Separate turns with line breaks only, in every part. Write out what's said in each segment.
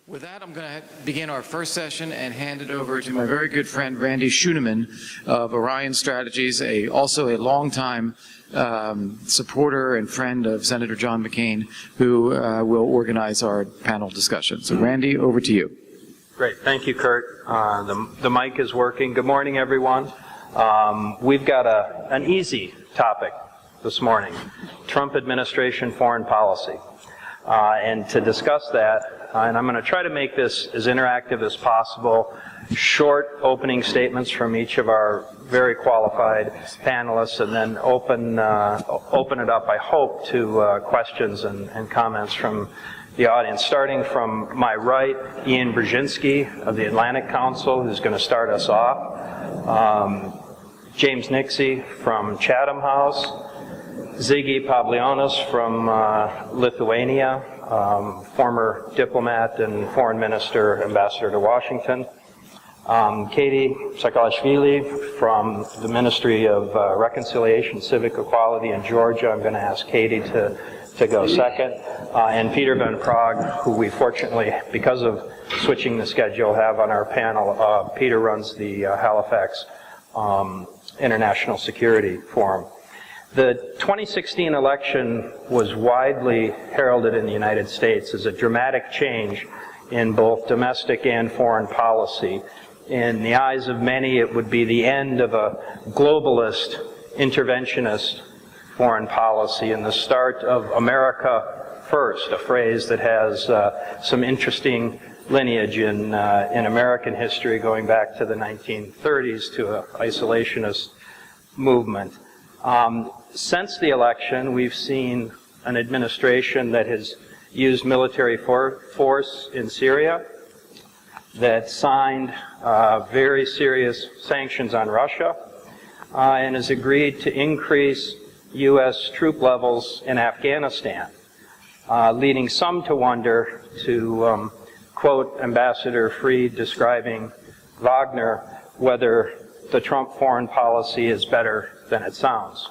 With that, I'm going to begin our first session and hand it over to my very good friend, Randy Scheunemann of Orion Strategies, also a longtime supporter and friend of Senator John McCain, who will organize our panel discussion. So, Randy, over to you.
Great. Thank you, Kurt. The mic is working. Good morning, everyone. We've got an easy topic this morning, Trump administration foreign policy. And to discuss that, and I'm going to try to make this as interactive as possible, short opening statements from each of our very qualified panelists, and then open it up, I hope, to questions and comments from the audience. Starting from my right, Ian Brzezinski of the Atlantic Council, who's going to start us off. James Nixey from Chatham House. Zygimantas Pavilionis from Lithuania, former diplomat and foreign minister, ambassador to Washington. Tsikhelashvili from the Ministry of Reconciliation, Civic Equality in Georgia. I'm going to ask Katie to go second. And Peter van Praagh, who we fortunately, because of switching the schedule, have on our panel. Peter runs the Halifax International Security Forum. The 2016 election was widely heralded in the United States as a dramatic change in both domestic and foreign policy. In the eyes of many, it would be the end of a globalist, interventionist foreign policy and the start of America First, a phrase that has some interesting lineage in American history going back to the 1930s to an isolationist movement. Since the election, we've seen an administration that has used military force in Syria, that signed very serious sanctions on Russia, and has agreed to increase U.S. troop levels in Afghanistan, leading some to wonder, to quote Ambassador Fried describing Wagner, whether the Trump foreign policy is better than it sounds.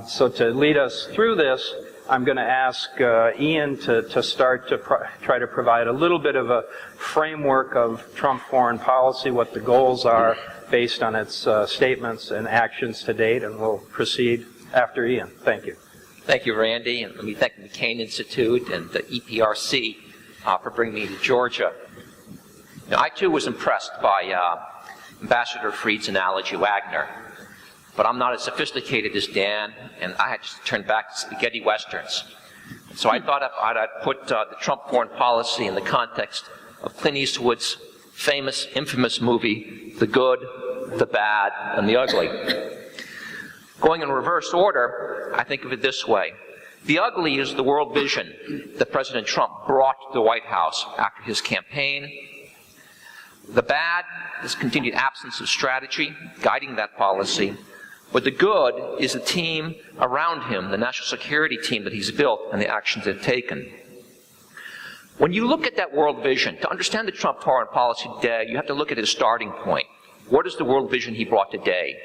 So to lead us through this, I'm going to ask Ian to start to try to provide a little bit of a framework of Trump foreign policy, what the goals are based on its statements and actions to date, and we'll proceed after Ian. Thank you.
Thank you, Randy, and let me thank the McCain Institute and the EPRC for bringing me to Georgia. Now, I too was impressed by Ambassador Fried's analogy, Wagner. But I'm not as sophisticated as Dan, and I had to turn back to spaghetti westerns. So I thought I'd put the Trump foreign policy in the context of Clint Eastwood's infamous movie, The Good, the Bad, and the Ugly. Going in reverse order, I think of it this way. The ugly is the world vision that President Trump brought to the White House after his campaign. The bad is continued absence of strategy guiding that policy. But the good is the team around him, the national security team that he's built and the actions they've taken. When you look at that world vision, to understand the Trump foreign policy today, you have to look at his starting point. What is the world vision he brought today?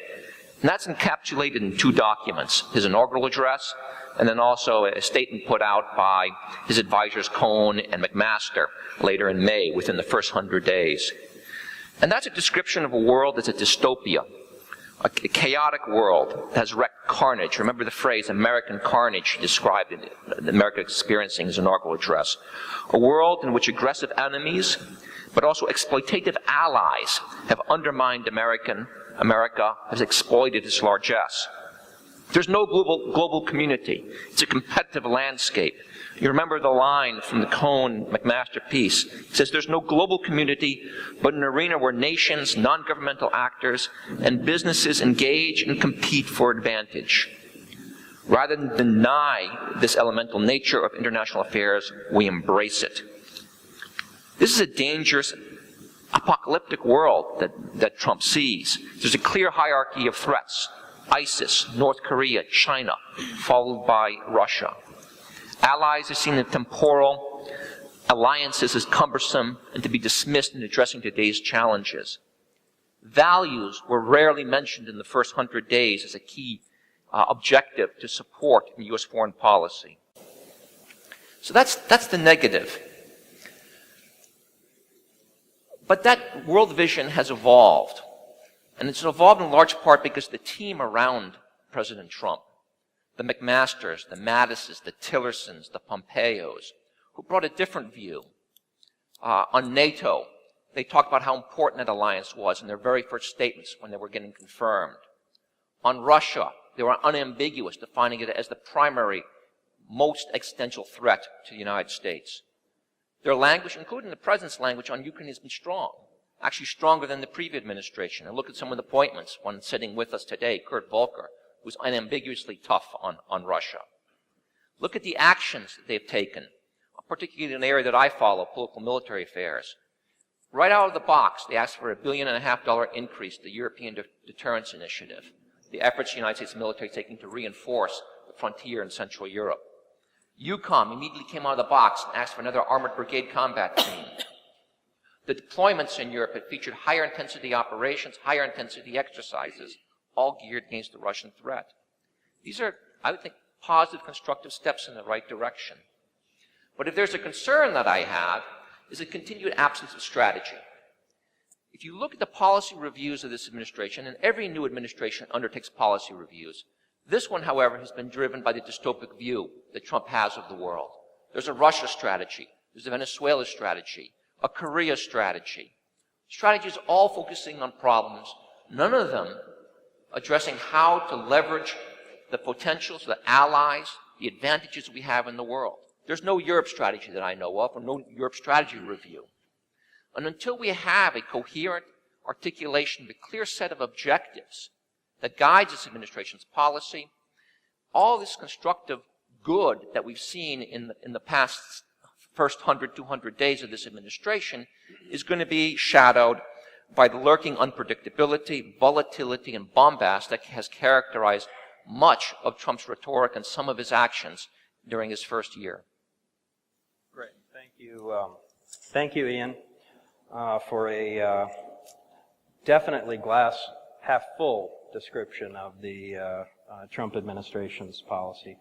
And that's encapsulated in two documents, his inaugural address, and then also a statement put out by his advisors Cohn and McMaster later in May, within the first 100 days. And that's a description of a world that's a dystopia. A chaotic world that has wreaked carnage. Remember the phrase American carnage he described in America experiencing his inaugural address. A world in which aggressive enemies, but also exploitative allies, have undermined America has exploited its largesse. There's no global community. It's a competitive landscape. You remember the line from the Cohn-McMaster piece. It says there's no global community, but an arena where nations, non-governmental actors, and businesses engage and compete for advantage. Rather than deny this elemental nature of international affairs, we embrace it. This is a dangerous, apocalyptic world that Trump sees. There's a clear hierarchy of threats. ISIS, North Korea, China, followed by Russia. Allies are seen as temporal, alliances as cumbersome, and to be dismissed in addressing today's challenges. Values were rarely mentioned in the first 100 days as a key objective to support in U.S. foreign policy. So that's the negative. But that world vision has evolved. And it's evolved in large part because the team around President Trump, the McMasters, the Mattises, the Tillersons, the Pompeos, who brought a different view. On NATO, they talked about how important that alliance was in their very first statements when they were getting confirmed. On Russia, they were unambiguous, defining it as the primary, most existential threat to the United States. Their language, including the President's language on Ukraine, has been strong, actually stronger than the previous administration. And look at some of the appointments, one sitting with us today, Kurt Volker, who's unambiguously tough on Russia. Look at the actions that they've taken, particularly in an area that I follow, political military affairs. Right out of the box, they asked for a $1.5 billion increase to the European Deterrence Initiative, the efforts the United States military is taking to reinforce the frontier in Central Europe. EUCOM immediately came out of the box and asked for another armored brigade combat team. The deployments in Europe have featured higher intensity operations, higher intensity exercises, all geared against the Russian threat. These are, I would think, positive, constructive steps in the right direction. But if there's a concern that I have, is a continued absence of strategy. If you look at the policy reviews of this administration, and every new administration undertakes policy reviews, this one, however, has been driven by the dystopic view that Trump has of the world. There's a Russia strategy, there's a Venezuela strategy, a Korea strategy. Strategies all focusing on problems, none of them addressing how to leverage the potentials, the allies, the advantages we have in the world. There's no Europe strategy that I know of, or no Europe strategy review. And until we have a coherent articulation of a clear set of objectives that guides this administration's policy, all this constructive good that we've seen in the past first 100, 200 days of this administration is going to be shadowed by the lurking unpredictability, volatility, and bombast that has characterized much of Trump's rhetoric and some of his actions during his first year.
Great. Thank you, Ian, for a definitely glass half full description of the Trump administration's policy.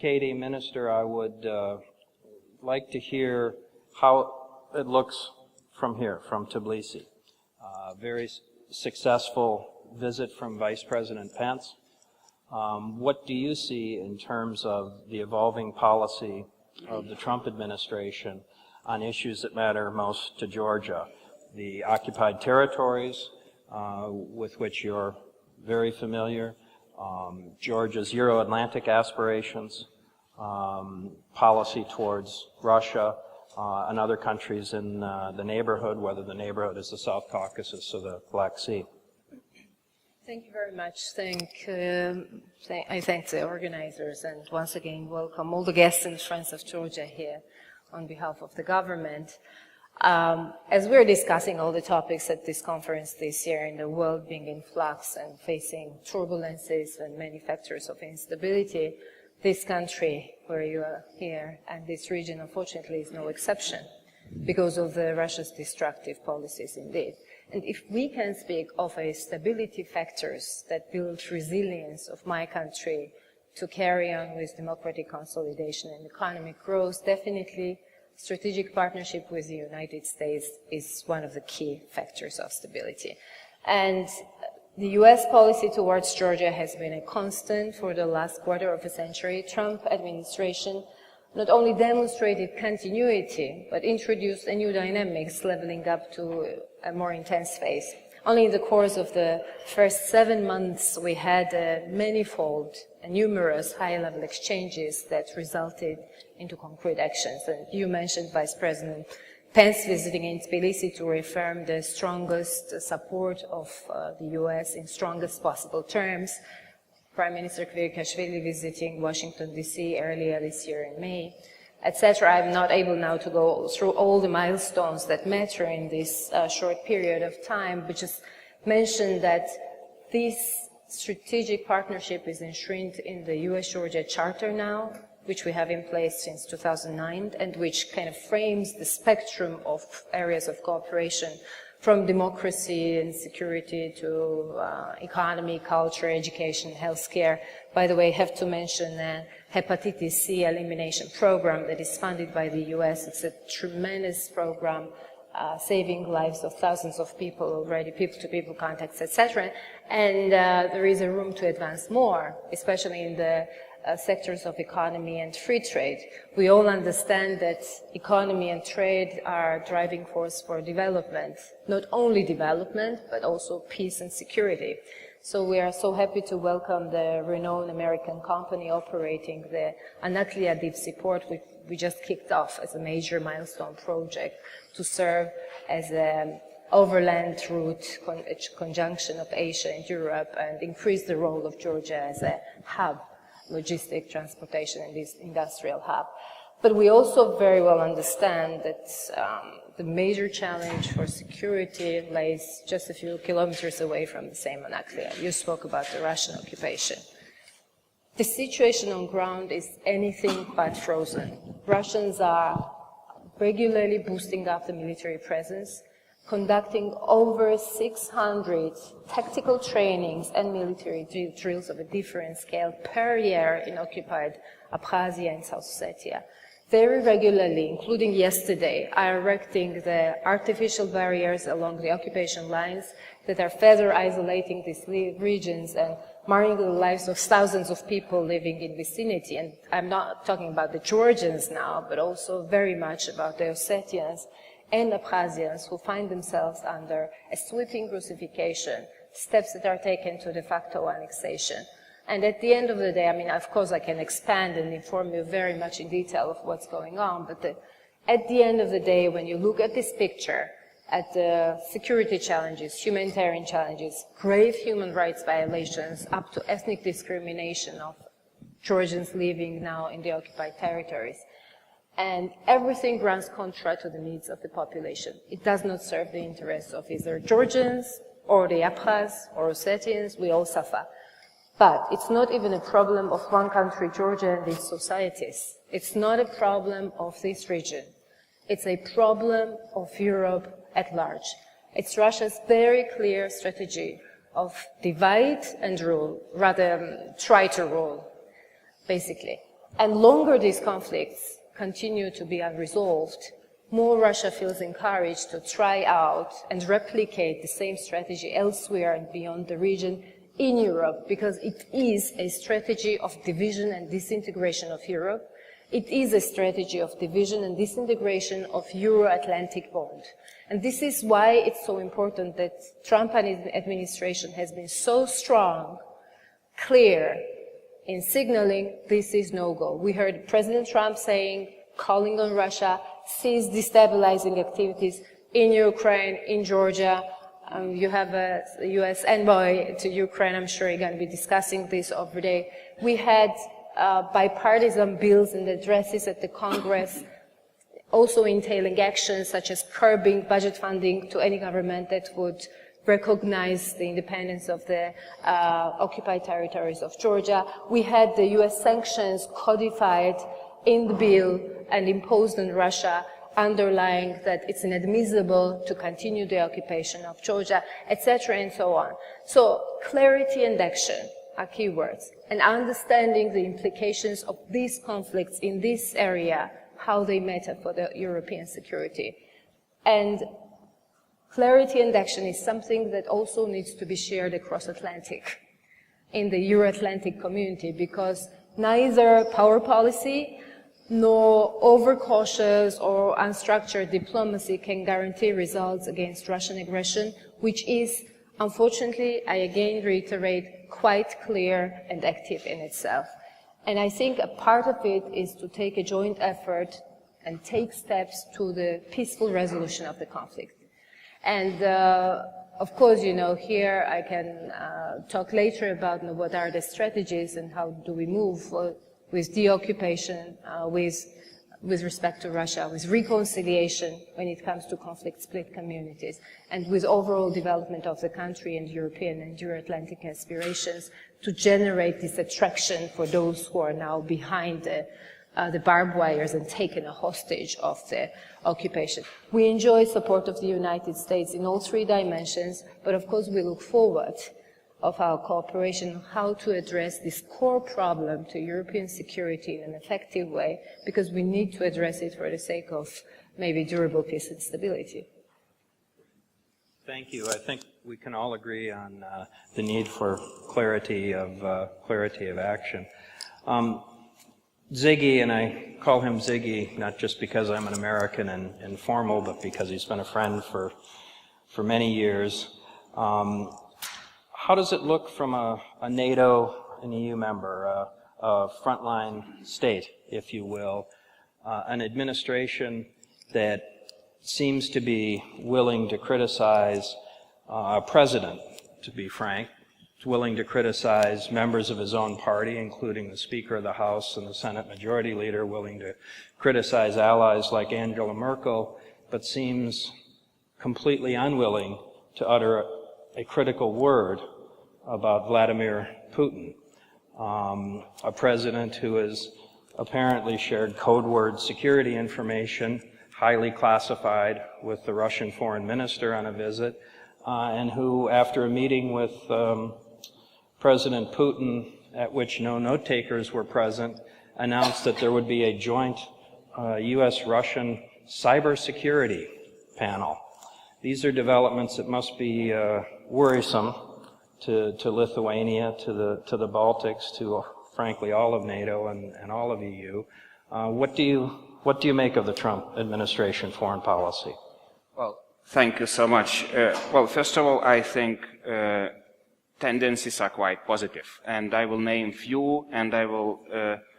Katie, Minister, I would like to hear how it looks from here, from Tbilisi. Very successful visit from Vice President Pence. What do you see in terms of the evolving policy of the Trump administration on issues that matter most to Georgia? The occupied territories, with which you're very familiar, Georgia's Euro-Atlantic aspirations, policy towards Russia, and other countries in the neighborhood, whether the neighborhood is the South Caucasus or the Black Sea.
Thank you very much. I thank the organizers, and once again welcome all the guests and friends of Georgia here on behalf of the government. As we're discussing all the topics at this conference this year, and the world being in flux and facing turbulences and many factors of instability, this country where you are here and this region, unfortunately, is no exception because of Russia's destructive policies indeed. And if we can speak of a stability factors that build resilience of my country to carry on with democratic consolidation and economic growth, definitely strategic partnership with the United States is one of the key factors of stability. And the U.S. policy towards Georgia has been a constant for the last quarter of a century. Trump administration not only demonstrated continuity, but introduced a new dynamics, leveling up to a more intense phase. Only in the course of the first 7 months, we had manifold and numerous high-level exchanges that resulted into concrete actions. And you mentioned Vice President Pence visiting in Tbilisi to reaffirm the strongest support of the U.S. in strongest possible terms. Prime Minister Ketevan visiting Washington, D.C. earlier this year in May, etc. I'm not able now to go through all the milestones that matter in this short period of time, but just mention that this strategic partnership is enshrined in the U.S.-Georgia Charter now, which we have in place since 2009, and which kind of frames the spectrum of areas of cooperation from democracy and security to economy, culture, education, healthcare. By the way, I have to mention the hepatitis C elimination program that is funded by the US. It's a tremendous program, saving lives of thousands of people already, people-to-people contacts, etc. And there is a room to advance more, especially in the sectors of economy and free trade. We all understand that economy and trade are driving force for development, not only development, but also peace and security. So we are so happy to welcome the renowned American company operating the Anatlia Deep Seaport, which we just kicked off as a major milestone project to serve as an overland route conjunction of Asia and Europe and increase the role of Georgia as a hub, logistic transportation in this industrial hub. But we also very well understand that the major challenge for security lays just a few kilometers away from the same Anatlia. You spoke about the Russian occupation. The situation on ground is anything but frozen. Russians are regularly boosting up the military presence, conducting over 600 tactical trainings and military drills of a different scale per year in occupied Abkhazia and South Ossetia. Very regularly, including yesterday, are erecting the artificial barriers along the occupation lines that are further isolating these regions and marring the lives of thousands of people living in vicinity. And I'm not talking about the Georgians now, but also very much about the Ossetians and Abkhazians who find themselves under a sweeping Russification, steps that are taken to de facto annexation. And at the end of the day, I mean, of course I can expand and inform you very much in detail of what's going on, but at the end of the day, when you look at this picture, at the security challenges, humanitarian challenges, grave human rights violations, up to ethnic discrimination of Georgians living now in the occupied territories, and everything runs contra to the needs of the population. It does not serve the interests of either Georgians or the Abkhaz or Ossetians. We all suffer. But it's not even a problem of one country, Georgia, and its societies. It's not a problem of this region. It's a problem of Europe at large. It's Russia's very clear strategy of divide and rule, rather try to rule, basically. And longer these conflicts continue to be unresolved, more Russia feels encouraged to try out and replicate the same strategy elsewhere and beyond the region in Europe, because it is a strategy of division and disintegration of Europe. It is a strategy of division and disintegration of Euro-Atlantic bond. And this is why it's so important that Trump and his administration has been so strong, clear, in signaling this is no-go. We heard President Trump saying, calling on Russia, cease destabilizing activities in Ukraine, in Georgia. You have a U.S. envoy to Ukraine. I'm sure you're going to be discussing this over there. We had bipartisan bills and addresses at the Congress, also entailing actions such as curbing budget funding to any government that would recognize the independence of the occupied territories of Georgia. We had the U.S. sanctions codified in the bill and imposed on Russia, underlying that it's inadmissible to continue the occupation of Georgia, etc., and so on. So clarity and action are keywords, and understanding the implications of these conflicts in this area, how they matter for the European security. And clarity and action is something that also needs to be shared across Atlantic, in the Euro-Atlantic community, because neither power policy nor overcautious or unstructured diplomacy can guarantee results against Russian aggression, which is, unfortunately, I again reiterate, quite clear and active in itself. And I think a part of it is to take a joint effort and take steps to the peaceful resolution of the conflict. And of course, you know, here I can talk later about what are the strategies and how do we move with deoccupation, with respect to Russia, with reconciliation when it comes to conflict-split communities, and with overall development of the country and European and Euro-Atlantic aspirations to generate this attraction for those who are now behind the the barbed wires and taken a hostage of the occupation. We enjoy support of the United States in all three dimensions, but of course we look forward of our cooperation, how to address this core problem to European security in an effective way, because we need to address it for the sake of maybe durable peace and stability.
Thank you. I think we can all agree on the need for clarity of action. Ziggy, and I call him Ziggy not just because I'm an American and informal, but because he's been a friend for many years. How does it look from a NATO and EU member, a frontline state, if you will, an administration that seems to be willing to criticize a president, to be frank, willing to criticize members of his own party, including the Speaker of the House and the Senate Majority Leader, willing to criticize allies like Angela Merkel, but seems completely unwilling to utter a critical word about Vladimir Putin, a president who has apparently shared code word security information, highly classified, with the Russian foreign minister on a visit, and who, after a meeting with President Putin, at which no note-takers were present, announced that there would be a joint U.S.-Russian cybersecurity panel. These are developments that must be worrisome to Lithuania, to the Baltics, to frankly all of NATO and all of EU. What do you make of the Trump administration foreign policy?
Well, thank you so much. Well, first of all, I think tendencies are quite positive, and I will name few, and I will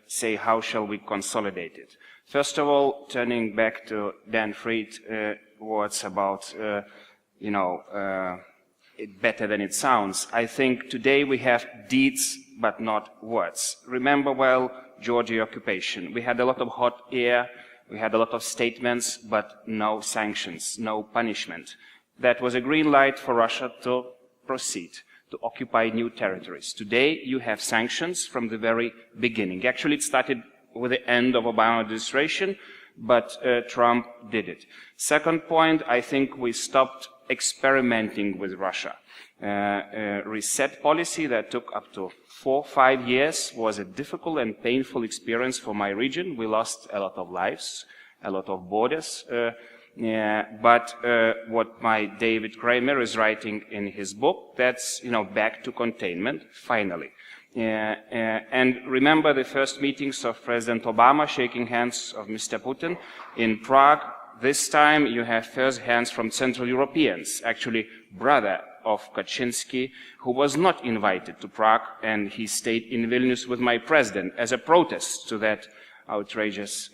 say how shall we consolidate it. First of all, turning back to Dan Fried words about, it better than it sounds. I think today we have deeds, but not words. Remember well Georgia occupation. We had a lot of hot air, we had a lot of statements, but no sanctions, no punishment. That was a green light for Russia to proceed, to occupy new territories. Today you have sanctions from the very beginning. Actually it started with the end of Obama administration, but Trump did it. Second point, I think we stopped experimenting with Russia. Reset policy that took up to 4-5 years was a difficult and painful experience for my region. We lost a lot of lives, a lot of borders. But what my David Kramer is writing in his book, that's, back to containment, finally. And remember the first meetings of President Obama shaking hands of Mr. Putin in Prague. This time you have first hands from Central Europeans, actually brother of Kaczynski, who was not invited to Prague, and he stayed in Vilnius with my president as a protest to that outrageous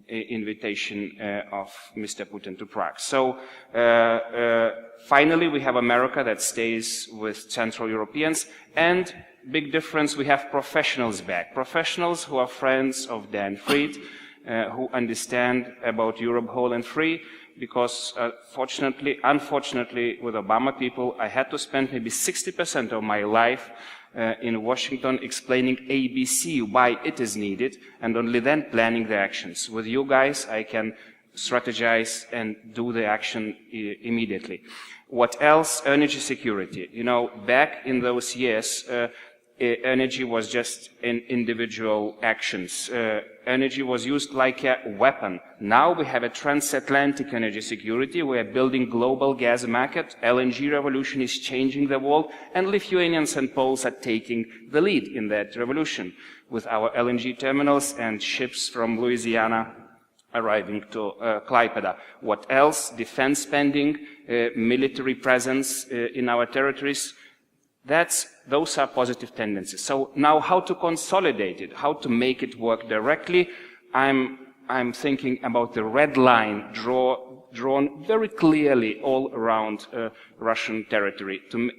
invitation of Mr. Putin to Prague. So finally we have America that stays with Central Europeans, and big difference, we have professionals back. Professionals who are friends of Dan Fried, who understand about Europe whole and free, because unfortunately, with Obama people, I had to spend maybe 60% of my life in Washington explaining ABC, why it is needed, and only then planning the actions. With you guys, I can strategize and do the action immediately. What else? Energy security. Back in those years, energy was just in individual actions. Energy was used like a weapon. Now we have a transatlantic energy security. We are building global gas market. LNG revolution is changing the world, and Lithuanians and Poles are taking the lead in that revolution with our LNG terminals and ships from Louisiana arriving to Klaipeda. What else? Defense spending, military presence in our territories. Those are positive tendencies. So now how to consolidate it, how to make it work directly. I'm thinking about the red line drawn very clearly all around Russian territory, to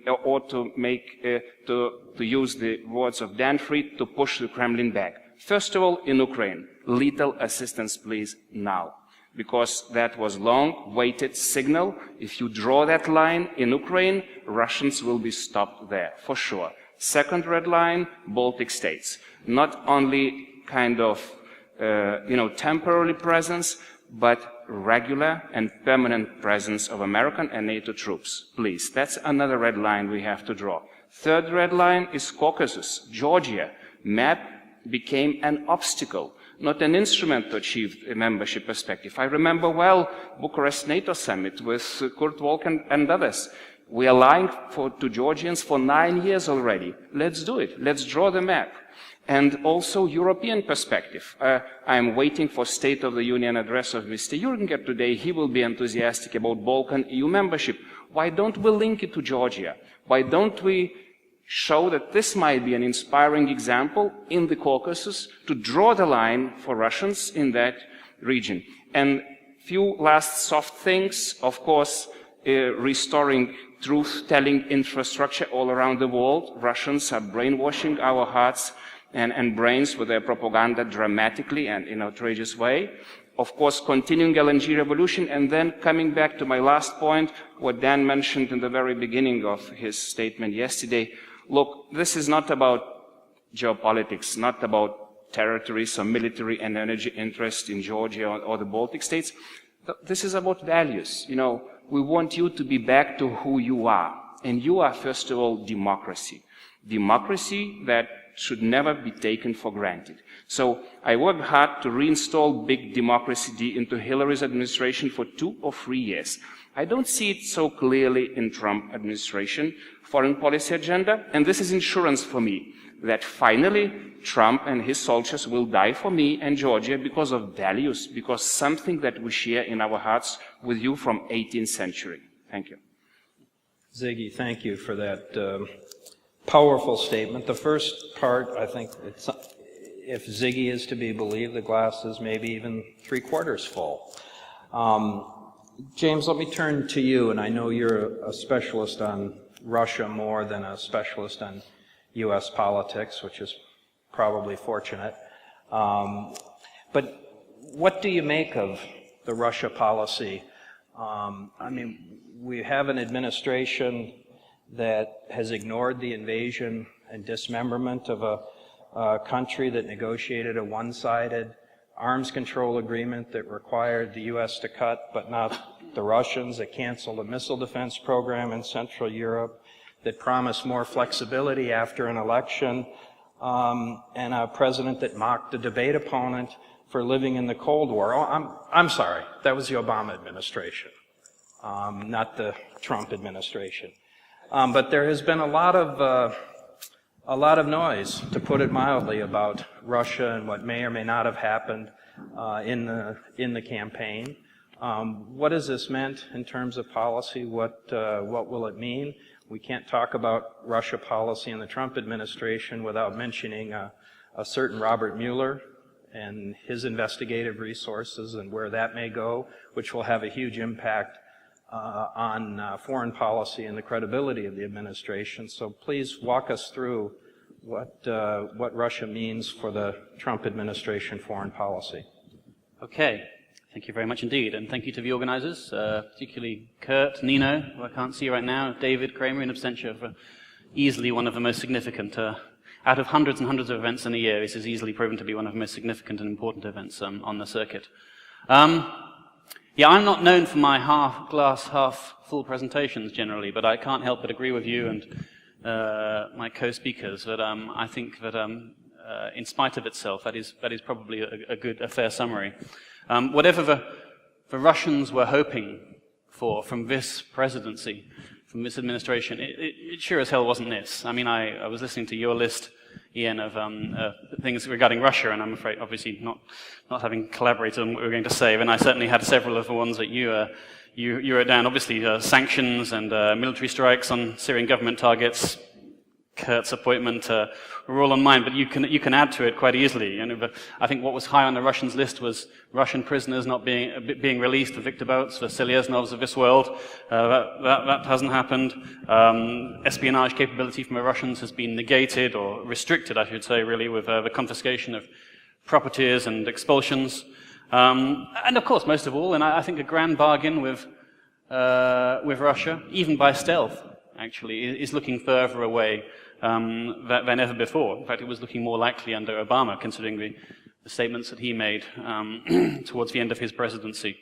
use the words of Dan Fried, to push the Kremlin back. First of all, in Ukraine, lethal assistance, please, now. Because that was long-waited signal. If you draw that line in Ukraine, Russians will be stopped there, for sure. Second red line, Baltic states. Not only kind of temporary presence, but regular and permanent presence of American and NATO troops. Please, that's another red line we have to draw. Third red line is Caucasus, Georgia. Map became an obstacle, not an instrument to achieve a membership perspective. I remember well Bucharest NATO summit with Kurt Wolk and others. We are lying to Georgians for 9 years already. Let's do it. Let's draw the map. And also European perspective. I am waiting for State of the Union address of Mr. Jürgen today. He will be enthusiastic about Balkan EU membership. Why don't we link it to Georgia? Why don't we show that this might be an inspiring example in the Caucasus to draw the line for Russians in that region? And few last soft things, of course, restoring truth-telling infrastructure all around the world. Russians are brainwashing our hearts and brains with their propaganda dramatically and in an outrageous way. Of course, continuing LNG revolution, and then coming back to my last point, what Dan mentioned in the very beginning of his statement yesterday. Look, this is not about geopolitics, not about territories or military and energy interests in Georgia or the Baltic states. This is about values. We want you to be back to who you are. And you are, first of all, democracy. Democracy that should never be taken for granted. So I worked hard to reinstall big democracy into Hillary's administration for 2 or 3 years. I don't see it so clearly in Trump administration foreign policy agenda, and this is insurance for me that finally Trump and his soldiers will die for me and Georgia because of values, because something that we share in our hearts with you from 18th century. Thank you.
Ziggy, thank you for that powerful statement. The first part, I think, if Ziggy is to be believed, the glass is maybe even 3/4 full. James, let me turn to you, and I know you're a specialist on Russia more than a specialist on U.S. politics, which is probably fortunate. But what do you make of the Russia policy? We have an administration that has ignored the invasion and dismemberment of a country that negotiated a one-sided arms control agreement that required the U.S. to cut, but not the Russians, that canceled a missile defense program in Central Europe, that promised more flexibility after an election, and a president that mocked a debate opponent for living in the Cold War. I'm sorry, that was the Obama administration, not the Trump administration. But there has been a lot of noise, to put it mildly, about Russia and what may or may not have happened in the campaign. What has this meant in terms of policy? What will it mean? We can't talk about Russia policy in the Trump administration without mentioning a certain Robert Mueller and his investigative resources and where that may go, which will have a huge impact on foreign policy and the credibility of the administration. So please walk us through what Russia means for the Trump administration foreign policy.
Okay. Thank you very much indeed, and thank you to the organizers, particularly Kurt, Nino, who I can't see right now, David, Kramer, in absentia, for easily one of the most significant. Out of hundreds and hundreds of events in a year, this is easily proven to be one of the most significant and important events on the circuit. Yeah, I'm not known for my half-glass, half-full presentations generally, but I can't help but agree with you and my co-speakers that I think that in spite of itself, that is probably a fair summary. Whatever the Russians were hoping for from this presidency, from this administration, it sure as hell wasn't this. I mean, I was listening to your list, Ian, of things regarding Russia, and I'm afraid, obviously, not having collaborated on what we were going to say, and I certainly had several of the ones that you wrote down. Obviously, sanctions and military strikes on Syrian government targets, Kurt's appointment were all on mine, but you can add to it quite easily. But I think what was high on the Russians' list was Russian prisoners not being released, the Viktor Boats, the Seleznovs of this world. That hasn't happened. Espionage capability from the Russians has been negated, or restricted, I should say, really, with the confiscation of properties and expulsions. And of course, most of all, and I think a grand bargain with Russia, even by stealth, actually, is looking further away than ever before. In fact, it was looking more likely under Obama, considering the the statements that he made towards the end of his presidency.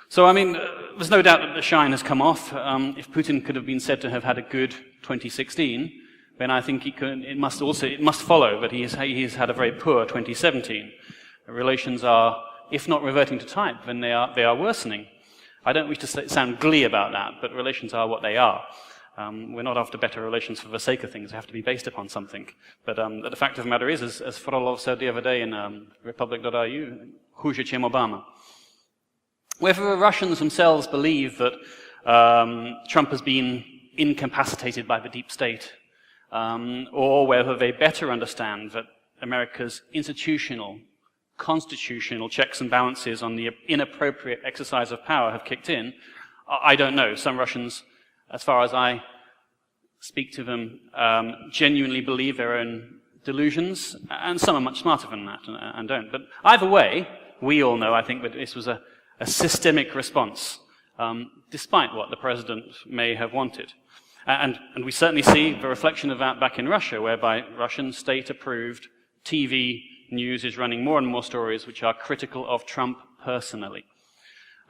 So, I mean, there's no doubt that the shine has come off. If Putin could have been said to have had a good 2016, then I think it must follow that he's had a very poor 2017. Relations are, if not reverting to type, then they are worsening. I don't wish to sound glee about that, but relations are what they are. We're not after better relations for the sake of things. They have to be based upon something. But the fact of the matter is, as Frolov said the other day in Republic.ru, хуже, чем Obama. Whether the Russians themselves believe that Trump has been incapacitated by the deep state, or whether they better understand that America's institutional, constitutional checks and balances on the inappropriate exercise of power have kicked in, I don't know. Some Russians, as far as I speak to them, genuinely believe their own delusions, and some are much smarter than that and don't. But either way, we all know, I think, that this was a systemic response, despite what the president may have wanted. And we certainly see the reflection of that back in Russia, whereby Russian state-approved TV news is running more and more stories which are critical of Trump personally.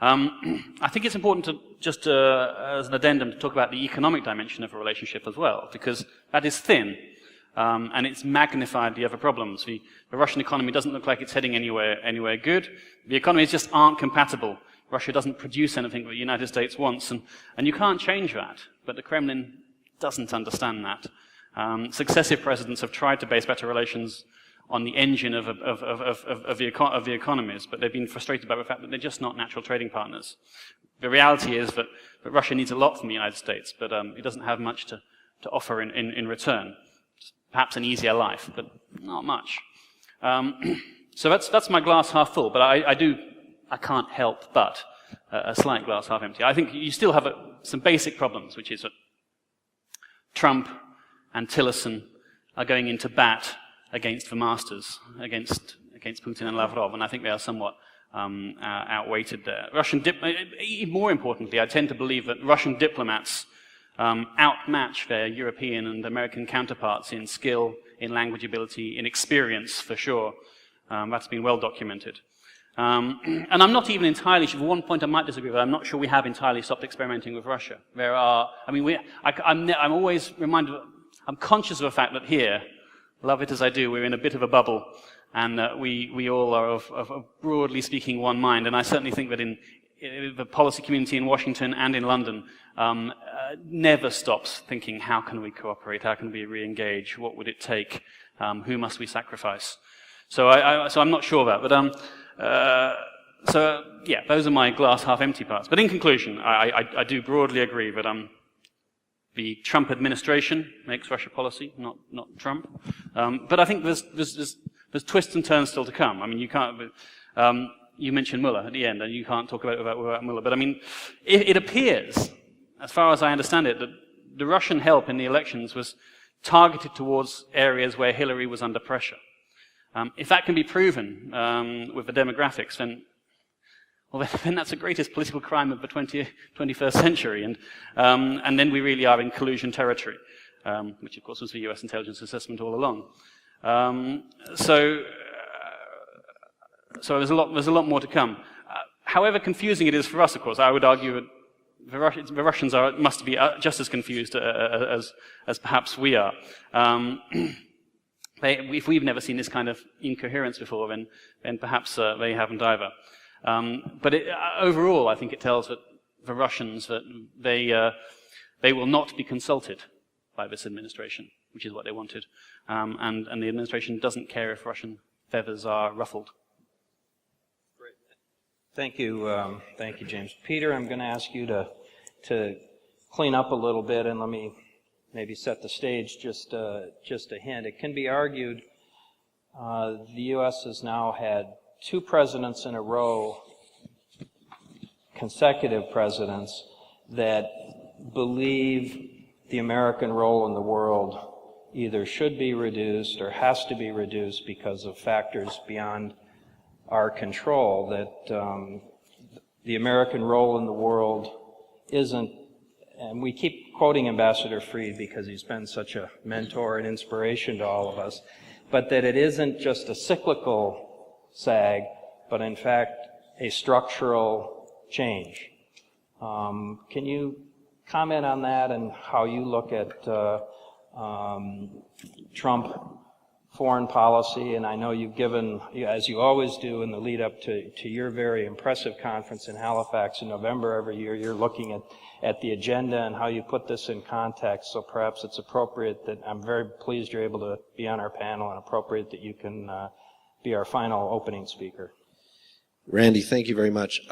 I think it's important to just, as an addendum, to talk about the economic dimension of the relationship as well, because that is thin, and it's magnified the other problems. The Russian economy doesn't look like it's heading anywhere good. The economies just aren't compatible. Russia doesn't produce anything that the United States wants, and you can't change that. But the Kremlin doesn't understand that. Successive presidents have tried to base better relations on the engine of the economies, but they've been frustrated by the fact that they're just not natural trading partners. The reality is that Russia needs a lot from the United States, but it doesn't have much to offer in return. Perhaps an easier life, but not much. So that's my glass half full, but I can't help but a slight glass half empty. I think you still have some basic problems, which is that Trump and Tillerson are going into bat against the masters, against Putin and Lavrov, and I think they are somewhat outweighted there. More importantly, I tend to believe that Russian diplomats outmatch their European and American counterparts in skill, in language ability, in experience, for sure. That's been well documented. And I'm not even entirely sure, for one point I might disagree, but I'm not sure we have entirely stopped experimenting with Russia. I'm always reminded, I'm conscious of the fact that here, love it as I do, we're in a bit of a bubble, and we all are of broadly speaking one mind, and I certainly think that in the policy community in Washington and in London never stops thinking, how can we cooperate, how can we re-engage, what would it take, who must we sacrifice? So I'm not sure of that, but those are my glass half empty parts. But in conclusion, I do broadly agree that the Trump administration makes Russia policy, not Trump. But I think there's twists and turns still to come. I mean, you can't. You mentioned Mueller at the end, and you can't talk about Mueller. But I mean, it appears, as far as I understand it, that the Russian help in the elections was targeted towards areas where Hillary was under pressure. If that can be proven with the demographics, then that's the greatest political crime of the 21st century, and then we really are in collusion territory, which of course was the US intelligence assessment all along. So there's a lot more to come. However confusing it is for us, of course, I would argue that the Russians must be just as confused as perhaps we are. If we've never seen this kind of incoherence before, then perhaps they haven't either. But overall, I think it tells the Russians that they will not be consulted by this administration, which is what they wanted. And the administration doesn't care if Russian feathers are ruffled.
Great. Thank you, James. Peter, I'm going to ask you to clean up a little bit, and let me maybe set the stage just a hint. It can be argued the U.S. has now had 2 presidents in a row, consecutive presidents, that believe the American role in the world either should be reduced or has to be reduced because of factors beyond our control, that the American role in the world isn't, and we keep quoting Ambassador Fried because he's been such a mentor and inspiration to all of us, but that it isn't just a cyclical sag, but in fact a structural change. Can you comment on that and how you look at Trump foreign policy? And I know you've given, as you always do in the lead up to your very impressive conference in Halifax in November every year, you're looking at the agenda and how you put this in context. So perhaps it's appropriate that, I'm very pleased you're able to be on our panel, and appropriate that you can be our final opening speaker.
Randy, thank you very much.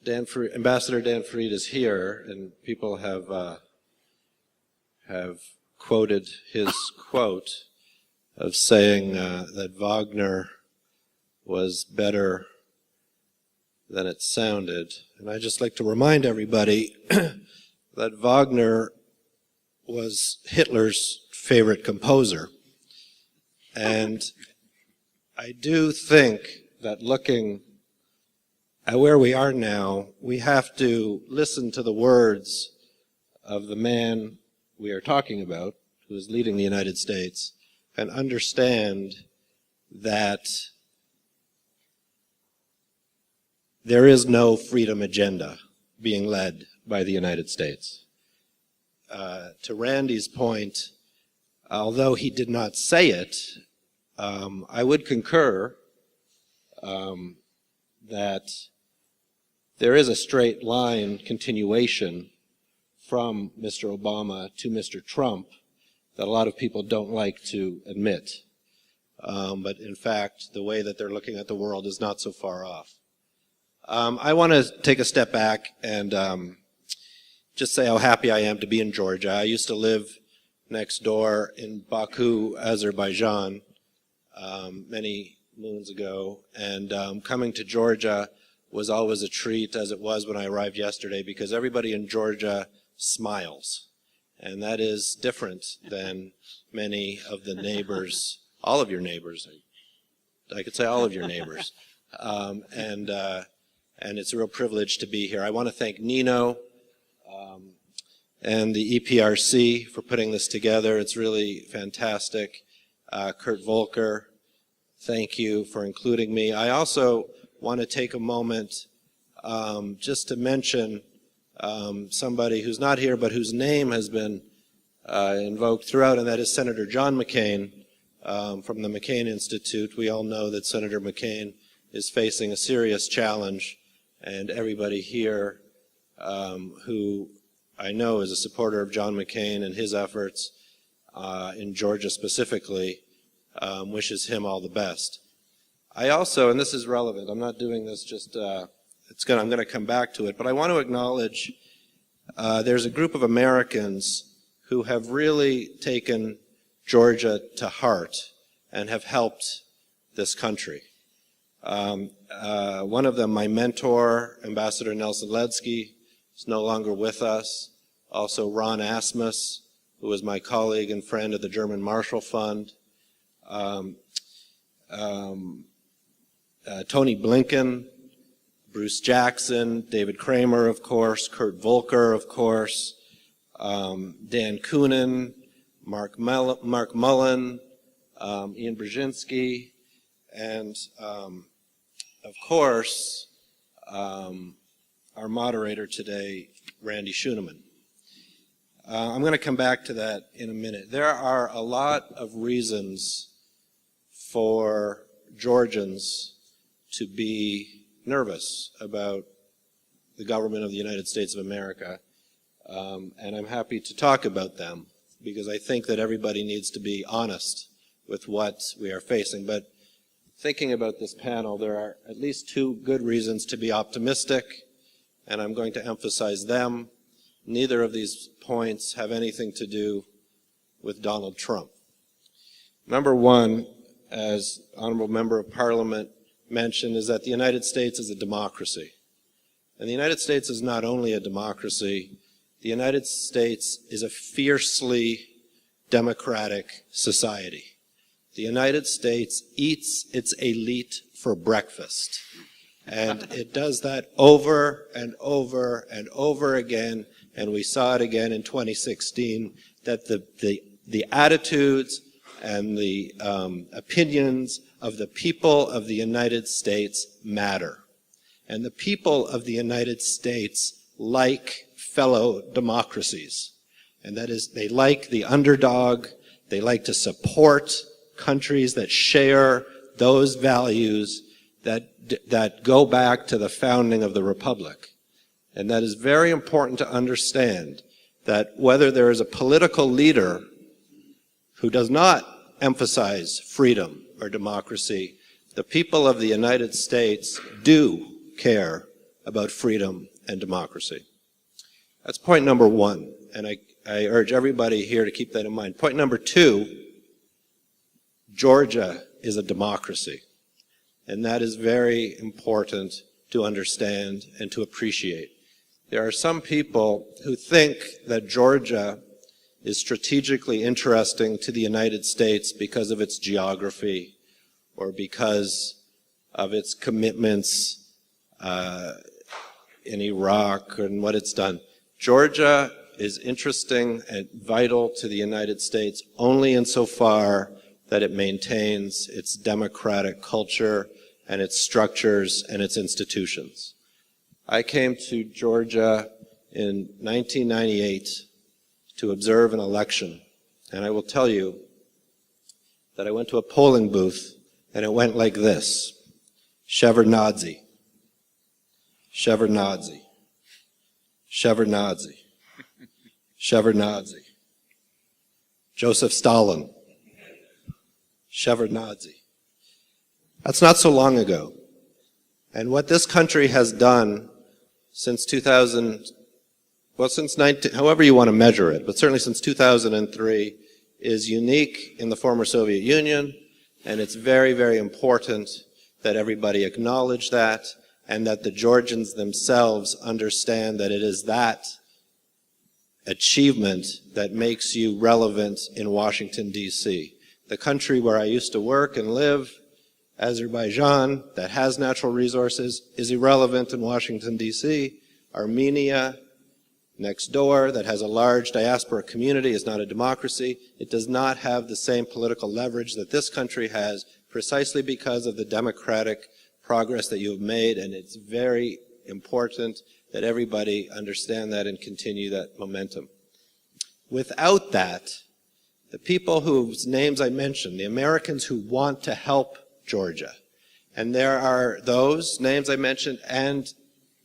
Ambassador Dan Fried is here, and people have quoted his quote of saying that Wagner was better than it sounded. And I'd just like to remind everybody that Wagner was Hitler's favorite composer. And I do think that looking at where we are now, we have to listen to the words of the man we are talking about, who is leading the United States, and understand that there is no freedom agenda being led by the United States. To Randy's point, although he did not say it, I would concur that there is a straight line continuation from Mr. Obama to Mr. Trump that a lot of people don't like to admit. But in fact, the way that they're looking at the world is not so far off. I want to take a step back and just say how happy I am to be in Georgia. I used to live next door in Baku, Azerbaijan, many moons ago, and coming to Georgia was always a treat, as it was when I arrived yesterday, because everybody in Georgia smiles, and that is different than many of the neighbors, all of your neighbors. I could say all of your neighbors, and it's a real privilege to be here. I want to thank Nino and the EPRC for putting this together. It's really fantastic. Kurt Volker, thank you for including me. I also want to take a moment just to mention somebody who's not here but whose name has been invoked throughout, and that is Senator John McCain from the McCain Institute. We all know that Senator McCain is facing a serious challenge, and everybody here who I know is a supporter of John McCain and his efforts in Georgia specifically wishes him all the best. I also, and this is relevant, I'm not doing this just, I'm going to come back to it, but I want to acknowledge there's a group of Americans who have really taken Georgia to heart and have helped this country. One of them, my mentor, Ambassador Nelson Ledsky, is no longer with us. Also Ron Asmus, who was my colleague and friend at the German Marshall Fund. Tony Blinken, Bruce Jackson, David Kramer, of course, Kurt Volker, of course, Dan Koonin, Mark Mullen, Ian Brzezinski, and of course, our moderator today, Randy Scheunemann. I'm going to come back to that in a minute. There are a lot of reasons for Georgians to be nervous about the government of the United States of America, and I'm happy to talk about them because I think that everybody needs to be honest with what we are facing. But thinking about this panel, there are at least two good reasons to be optimistic, and I'm going to emphasize them. Neither of these points have anything to do with Donald Trump. Number one, as Honorable Member of Parliament mentioned, is that the United States is a democracy. And the United States is not only a democracy, the United States is a fiercely democratic society. The United States eats its elite for breakfast. And it does that over and over and over again, and we saw it again in 2016, that the attitudes and the opinions of the people of the United States matter. And the people of the United States like fellow democracies. And that is, they like the underdog, they like to support countries that share those values that go back to the founding of the Republic. And that is very important to understand, that whether there is a political leader who does not emphasize freedom or democracy, the people of the United States do care about freedom and democracy. That's point number one, and I urge everybody here to keep that in mind. Point number two, Georgia is a democracy, and that is very important to understand and to appreciate. There are some people who think that Georgia is strategically interesting to the United States because of its geography or because of its commitments in Iraq and what it's done. Georgia is interesting and vital to the United States only insofar that it maintains its democratic culture and its structures and its institutions. I came to Georgia in 1998 to observe an election, and I will tell you that I went to a polling booth and it went like this: Shevardnadze, Shevardnadze, Shevardnadze, Shevardnadze, Joseph Stalin, Shevardnadze. That's not so long ago. And what this country has done since 2000, well, however you want to measure it, but certainly since 2003, is unique in the former Soviet Union, and it's very, very important that everybody acknowledge that, and that the Georgians themselves understand that it is that achievement that makes you relevant in Washington, D.C. The country where I used to work and live, Azerbaijan, that has natural resources, is irrelevant in Washington, D.C. Armenia, next door, that has a large diaspora community, is not a democracy. It does not have the same political leverage that this country has, precisely because of the democratic progress that you have made, and it's very important that everybody understand that and continue that momentum. Without that, the people whose names I mentioned, the Americans who want to help Georgia, and there are those names I mentioned and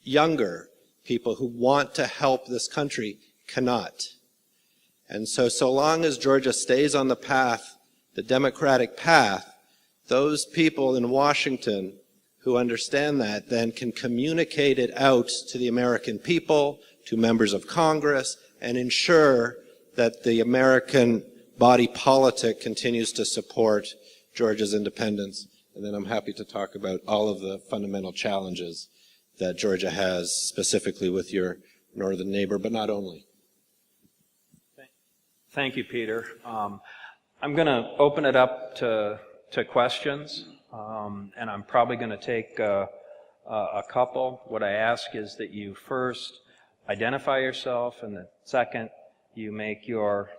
younger people who want to help this country, cannot. And so long as Georgia stays on the path, the democratic path, those people in Washington who understand that then can communicate it out to the American people, to members of Congress, and ensure that the American body politic continues to support Georgia's independence. And then I'm happy to talk about all of the fundamental challenges that Georgia has, specifically with your northern neighbor, but not only.
Thank you, Peter. I'm going to open it up to questions, and I'm probably going to take a couple. What I ask is that you first identify yourself, and that second, you make your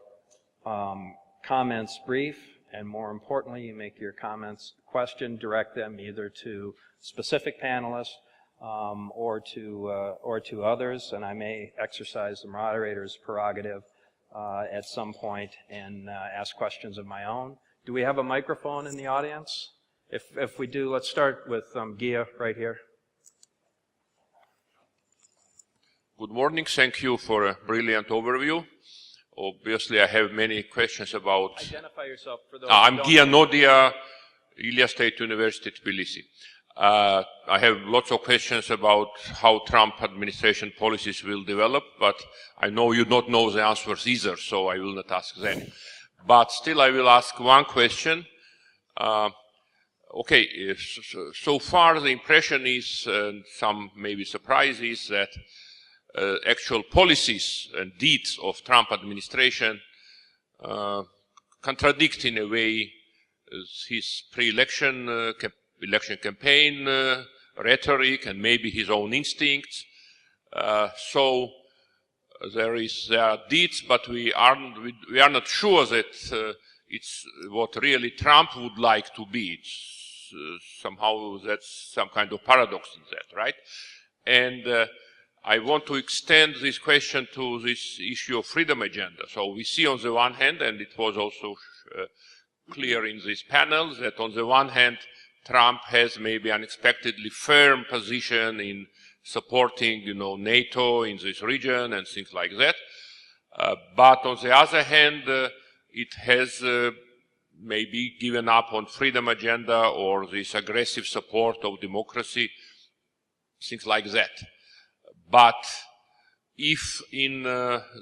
comments brief, and more importantly, you make your comments question, direct them either to specific panelists or to others, and I may exercise the moderator's prerogative at some point and ask questions of my own. Do we have a microphone in the audience? If we do, let's start with Gia right here.
Good morning. Thank you for a brilliant overview. Obviously, I have many questions about...
Identify yourself for those
I'm Gia Nodia, Ilia State University, Tbilisi. I have lots of questions about how Trump administration policies will develop, but I know you don't know the answers either, so I will not ask them. But still, I will ask one question. Okay, so far the impression is, some maybe surprises, that actual policies and deeds of Trump administration contradict in a way his pre-election election campaign rhetoric and maybe his own instincts. So there are deeds, but we are not sure that it's what really Trump would like to be. It's somehow that's some kind of paradox in that, right? And I want to extend this question to this issue of freedom agenda. So we see on the one hand, and it was also clear in this panel, that on the one hand, Trump has maybe unexpectedly firm position in supporting, NATO in this region and things like that. But on the other hand, it has maybe given up on freedom agenda or this aggressive support of democracy, things like that. But if in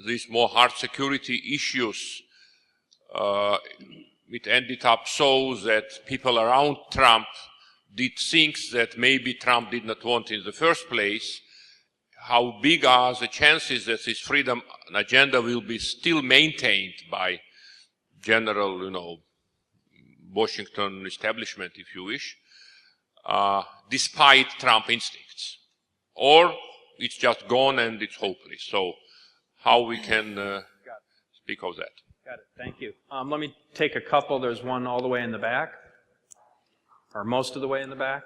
these more hard security issues, it ended up so that people around Trump did things that maybe Trump did not want in the first place, how big are the chances that this freedom agenda will be still maintained by general, Washington establishment, if you wish, despite Trump instincts? Or it's just gone and it's hopeless. So how we can speak of that?
Got it. Thank you. Let me take a couple. There's one all the way in the back, or most of the way in the back.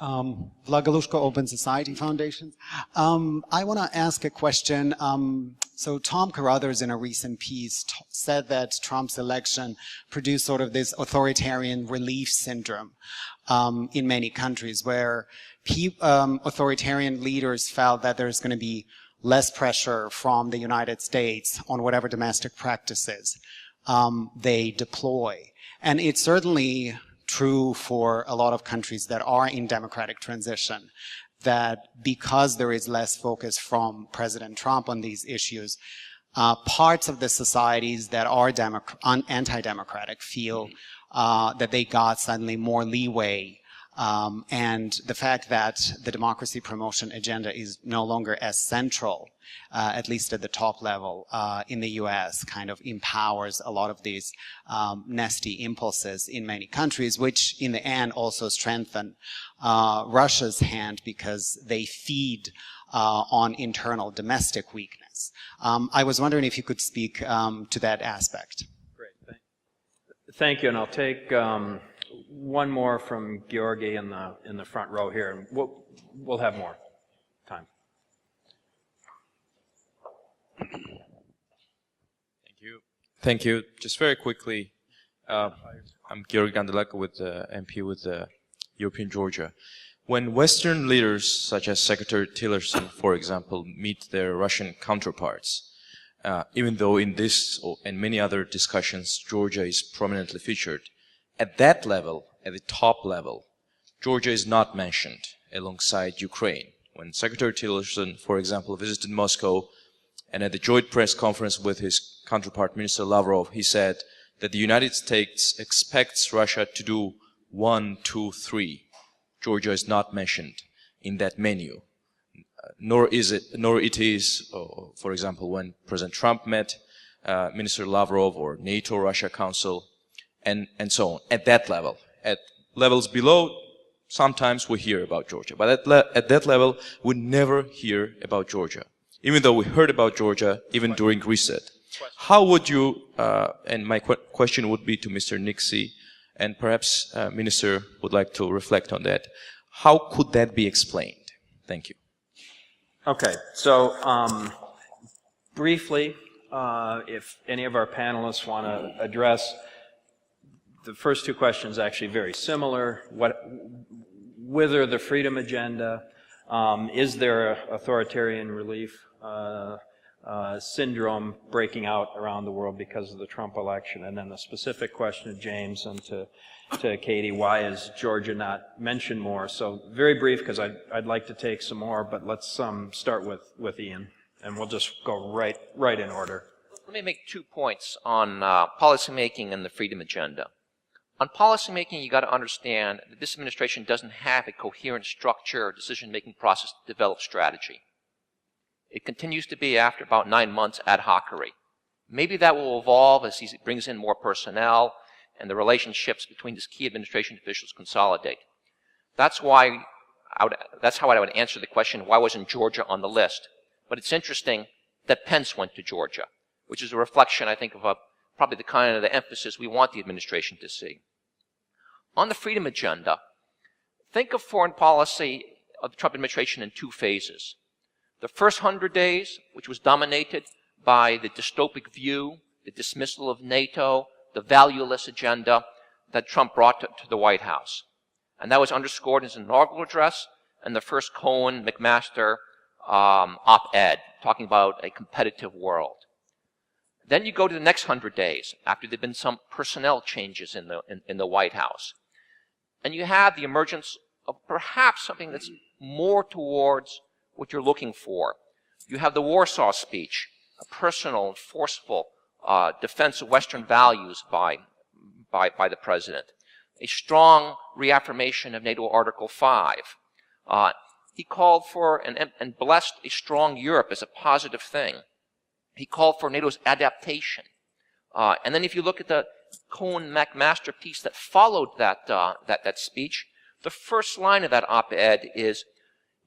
Vlagalushka Open Society Foundation. I want to ask a question. So Tom Carruthers in a recent piece said that Trump's election produced sort of this authoritarian relief syndrome in many countries where authoritarian leaders felt that there's going to be less pressure from the United States on whatever domestic practices they deploy. And it's certainly true for a lot of countries that are in democratic transition, that because there is less focus from President Trump on these issues, parts of the societies that are anti-democratic feel that they got suddenly more leeway. And the fact that the democracy promotion agenda is no longer as central, at least at the top level in the US, kind of empowers a lot of these nasty impulses in many countries, which in the end also strengthen Russia's hand because they feed on internal domestic weakness. I was wondering if you could speak to that aspect.
Great, thank you, and I'll take one more from Georgi in the front row here, and we'll have more time.
Thank you. Just very quickly, I'm Georgi Gandelaka with the MP with the European Georgia. When Western leaders, such as Secretary Tillerson, for example, meet their Russian counterparts, even though in this and many other discussions, Georgia is prominently featured, at that level, at the top level, Georgia is not mentioned alongside Ukraine. When Secretary Tillerson, for example, visited Moscow and at the joint press conference with his counterpart, Minister Lavrov, he said that the United States expects Russia to do 1, 2, 3. Georgia is not mentioned in that menu. Nor it is, for example, when President Trump met Minister Lavrov or NATO-Russia Council, and so on, at that level. At levels below, sometimes we hear about Georgia. But at that level, we never hear about Georgia. Even though we heard about Georgia, even during reset. How would you, and my question would be to Mr. Nixey, and perhaps Minister would like to reflect on that. How could that be explained? Thank you.
Okay, so briefly, if any of our panelists want to address the first two questions, actually very similar. Whether the freedom agenda, is there an authoritarian relief syndrome breaking out around the world because of the Trump election? And then the specific question to James and to Katie, why is Georgia not mentioned more? So very brief, because I'd like to take some more, but let's start with Ian, and we'll just go right in order.
Let me make 2 points on policymaking and the freedom agenda. On policymaking, you got to understand that this administration doesn't have a coherent structure or decision-making process to develop strategy. It continues to be, after about 9 months, ad hocery. Maybe that will evolve as he brings in more personnel and the relationships between his key administration officials consolidate. That's how I would answer the question, why wasn't Georgia on the list? But it's interesting that Pence went to Georgia. which is a reflection, I think, of probably the kind of the emphasis we want the administration to see. On the freedom agenda, think of foreign policy of the Trump administration in two phases. The first 100 days, which was dominated by the dystopic view, the dismissal of NATO, the valueless agenda that Trump brought to the White House. And that was underscored in his inaugural address and the first Cohen-McMaster op-ed, talking about a competitive world. Then you go to the next 100 days, after there have been some personnel changes in the White House. And you have the emergence of perhaps something that's more towards what you're looking for. You have the Warsaw speech, a personal and forceful defense of Western values by the president. A strong reaffirmation of NATO Article 5. He called for and blessed a strong Europe as a positive thing. He called for NATO's adaptation. And then if you look at the Cohen-McMaster piece that followed that speech, the first line of that op-ed is,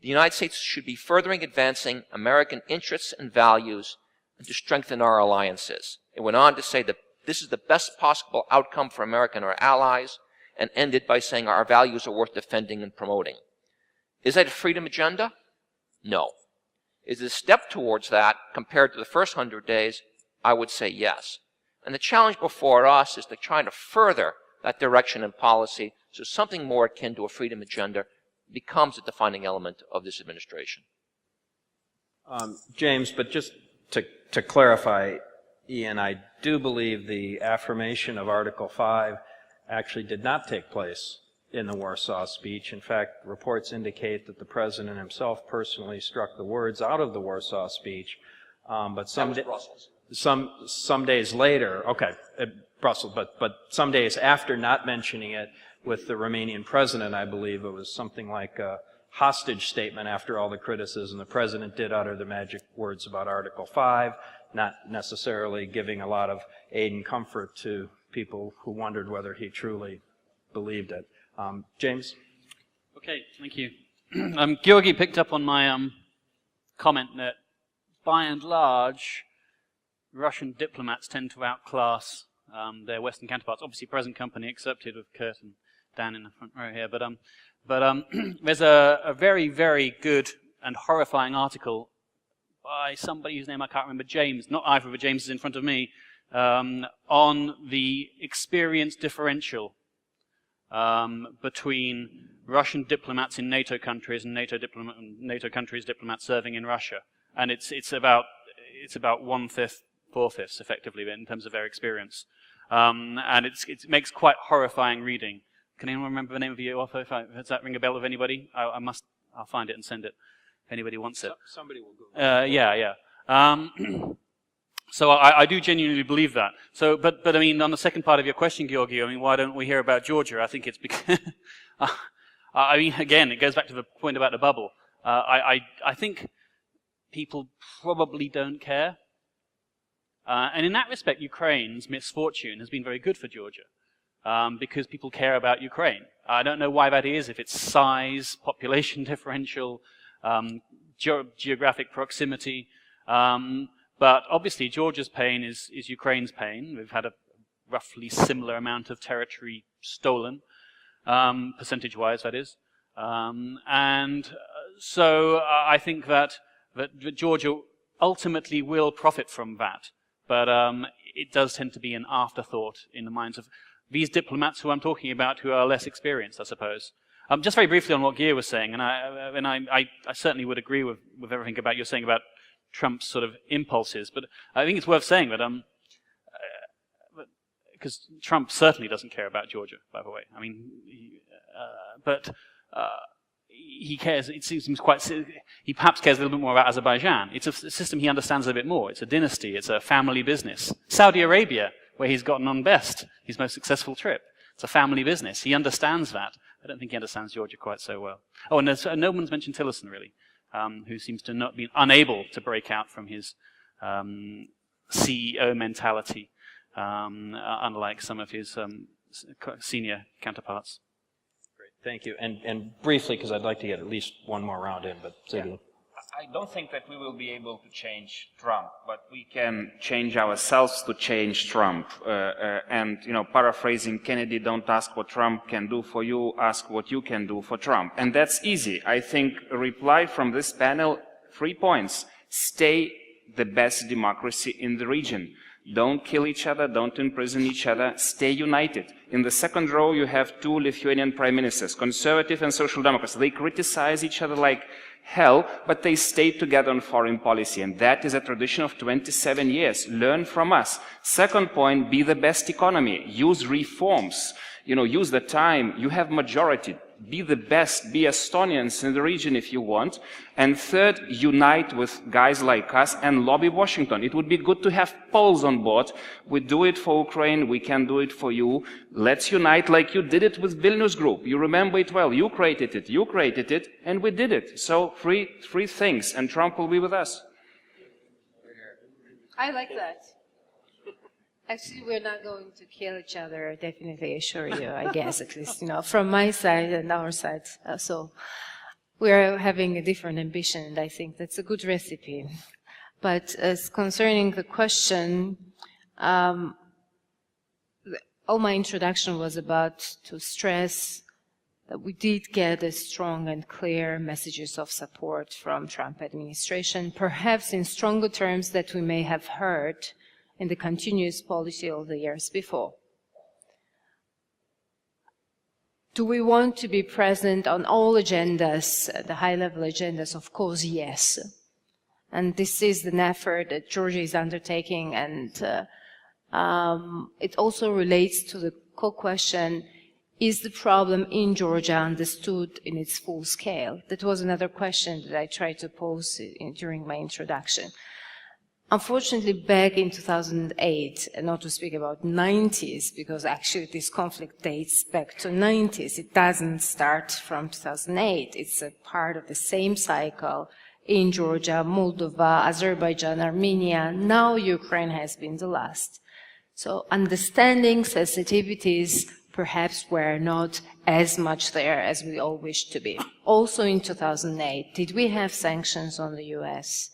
the United States should be furthering advancing American interests and values and to strengthen our alliances. It went on to say that this is the best possible outcome for America and our allies, and ended by saying our values are worth defending and promoting. Is that a freedom agenda? No. Is it a step towards that compared to the first 100 days? I would say yes. And the challenge before us is to try to further that direction in policy so something more akin to a freedom agenda becomes a defining element of this administration.
James, but just to clarify, Ian, I do believe the affirmation of Article 5 actually did not take place in the Warsaw speech. In fact, reports indicate that the president himself personally struck the words out of the Warsaw speech. But some days later, Brussels, but some days after not mentioning it with the Romanian president, I believe it was something like a hostage statement after all the criticism. The president did utter the magic words about Article 5, not necessarily giving a lot of aid and comfort to people who wondered whether he truly believed it. James?
Okay, thank you. Georgi picked up on my comment that, by and large, Russian diplomats tend to outclass their Western counterparts. Obviously, present company accepted, with Kurt and Dan in the front row here. But there's a very, very good and horrifying article by somebody whose name I can't remember, James, not either of the Jameses in front of me, on the experience differential between Russian diplomats in NATO countries and NATO countries' diplomats serving in Russia, and it's about 1/5, 4/5 effectively in terms of their experience, and it makes quite horrifying reading. Can anyone remember the name of the author? Does that ring a bell with anybody? I'll find it and send it if anybody wants it.
Somebody will Google it.
Yeah. So I do genuinely believe that. So, but I mean, on the second part of your question, Georgi, I mean, why don't we hear about Georgia? I think it's because, I mean, again, it goes back to the point about the bubble. I think people probably don't care. And in that respect, Ukraine's misfortune has been very good for Georgia, because people care about Ukraine. I don't know why that is, if it's size, population differential, geographic proximity, but obviously Georgia's pain is Ukraine's pain. We've had a roughly similar amount of territory stolen, percentage-wise, that is. And so I think that Georgia ultimately will profit from that. But it does tend to be an afterthought in the minds of these diplomats who I'm talking about, who are less experienced, I suppose. Just very briefly on what Geir was saying, and I certainly would agree with everything about you're saying about Trump's sort of impulses, but I think it's worth saying that because Trump certainly doesn't care about Georgia, by the way. I mean, he cares. It seems quite. He perhaps cares a little bit more about Azerbaijan. It's a system he understands a bit more. It's a dynasty. It's a family business. Saudi Arabia, where he's gotten on best, his most successful trip. It's a family business. He understands that. I don't think he understands Georgia quite so well. Oh, and no one's mentioned Tillerson, really, who seems to not be unable to break out from his CEO mentality, unlike some of his senior counterparts.
Great, thank you. And briefly, because I'd like to get at least one more round in, but Ziggy.
I don't think that we will be able to change Trump, but we can change ourselves to change Trump. And, paraphrasing Kennedy, don't ask what Trump can do for you, ask what you can do for Trump. And that's easy. I think a reply from this panel, 3 points. Stay the best democracy in the region. Don't kill each other, don't imprison each other, stay united. In the second row, you have 2 Lithuanian prime ministers, conservative and social democrats. They criticize each other like hell, but they stayed together on foreign policy, and that is a tradition of 27 years. Learn from us. Second point, be the best economy. Use reforms. Use the time. You have majority. Be the best. Be Estonians in the region if you want. And third, unite with guys like us and lobby Washington. It would be good to have Poles on board. We do it for Ukraine. We can do it for you. Let's unite like you did it with Vilnius Group. You remember it well. You created it, and we did it. So three things, and Trump will be with us.
I like that. Actually, we're not going to kill each other, definitely assure you, I guess, at least, from my side and our side. So we're having a different ambition, and I think that's a good recipe. But as concerning the question, all my introduction was about to stress that we did get a strong and clear messages of support from Trump administration, perhaps in stronger terms that we may have heard in the continuous policy of the years before. Do we want to be present on all agendas, the high-level agendas? Of course, yes. And this is an effort that Georgia is undertaking, and it also relates to the core question, is the problem in Georgia understood in its full scale? That was another question that I tried to pose during my introduction. Unfortunately, back in 2008, and not to speak about 90s, because actually this conflict dates back to 90s. It doesn't start from 2008. It's a part of the same cycle in Georgia, Moldova, Azerbaijan, Armenia. Now Ukraine has been the last. So understanding sensitivities perhaps were not as much there as we all wish to be. Also in 2008, did we have sanctions on the US?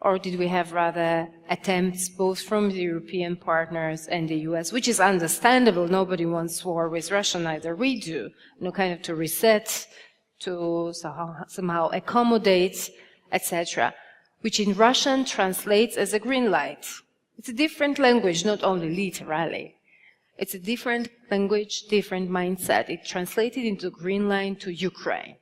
Or did we have rather attempts both from the European partners and the US, which is understandable. Nobody wants war with Russia, neither we do. Kind of to reset, to somehow accommodate, etc., which in Russian translates as a green light. It's a different language, not only literally. It's a different language, different mindset. It translated into green light to Ukraine.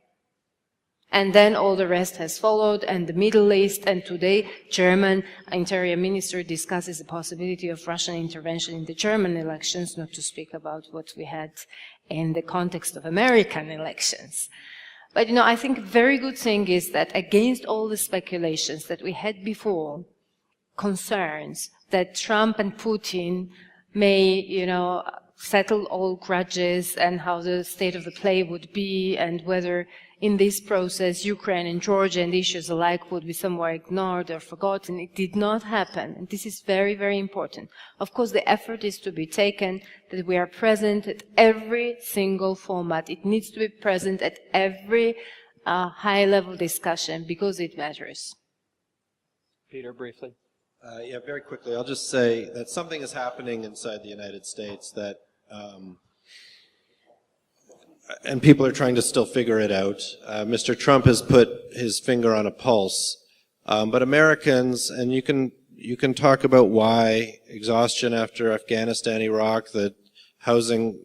And then all the rest has followed, and the Middle East, and today German Interior Minister discusses the possibility of Russian intervention in the German elections, not to speak about what we had in the context of American elections. But, I think a very good thing is that against all the speculations that we had before, concerns that Trump and Putin may, settle all grudges and how the state of the play would be, and whether in this process, Ukraine and Georgia and issues alike would be somewhere ignored or forgotten. It did not happen, and this is very, very important. Of course, the effort is to be taken that we are present at every single format. It needs to be present at every high-level discussion because it matters.
Peter, briefly.
Yeah, very quickly. I'll just say that something is happening inside the United States that and people are trying to still figure it out. Mr. Trump has put his finger on a pulse, but Americans, and you can talk about why, exhaustion after Afghanistan, Iraq, the housing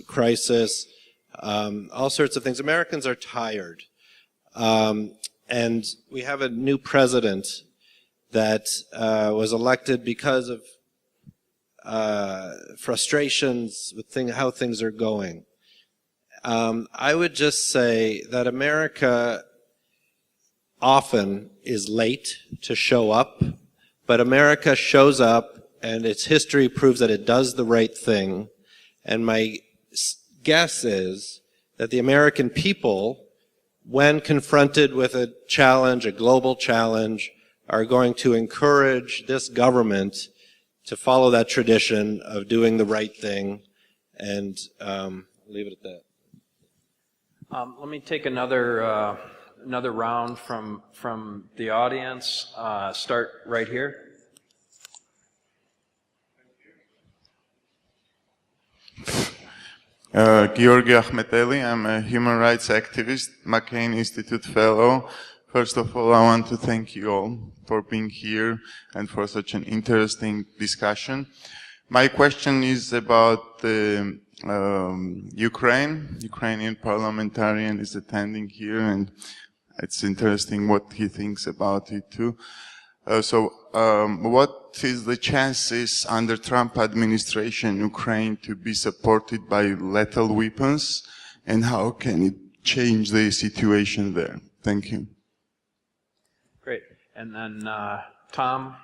crisis, all sorts of things. Americans are tired, and we have a new president that was elected because of frustrations with how things are going. I would just say that America often is late to show up, but America shows up, and its history proves that it does the right thing. And my guess is that the American people, when confronted with a challenge, a global challenge, are going to encourage this government to follow that tradition of doing the right thing, and leave it at that.
Let me take another another round from the audience. Start right here.
Georgi Ahmeteli, I'm a human rights activist, McCain Institute fellow. First of all, I want to thank you all for being here and for such an interesting discussion. My question is about the Ukrainian parliamentarian is attending here, and it's interesting what he thinks about it too. What is the chances under Trump administration Ukraine to be supported by lethal weapons, and how can it change the situation there? Thank you.
Great. And then Tom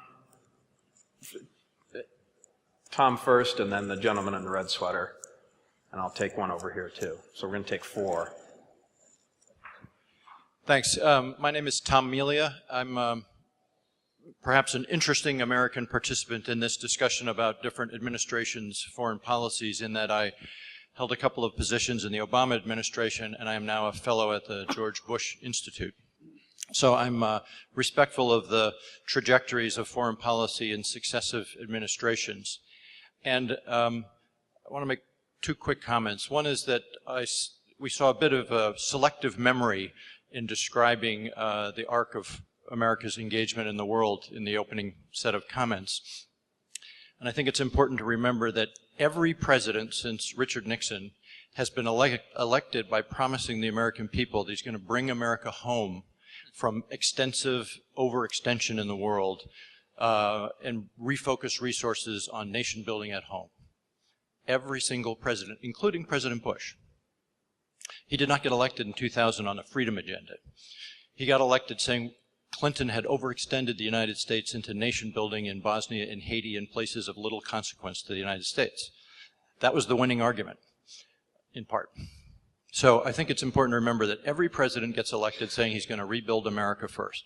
first, and then the gentleman in the red sweater. And I'll take one over here too. So we're going to take 4.
Thanks. My name is Tom Melia. I'm perhaps an interesting American participant in this discussion about different administrations' foreign policies, in that I held a couple of positions in the Obama administration, and I am now a fellow at the George Bush Institute. So I'm respectful of the trajectories of foreign policy in successive administrations. And I want to make 2 quick comments. One is that we saw a bit of a selective memory in describing the arc of America's engagement in the world in the opening set of comments. And I think it's important to remember that every president since Richard Nixon has been elected by promising the American people that he's going to bring America home from extensive overextension in the world and refocus resources on nation building at home. Every single president, including President Bush. He did not get elected in 2000 on a freedom agenda. He got elected saying Clinton had overextended the United States into nation building in Bosnia and Haiti and places of little consequence to the United States. That was the winning argument, in part. So I think it's important to remember that every president gets elected saying he's going to rebuild America first.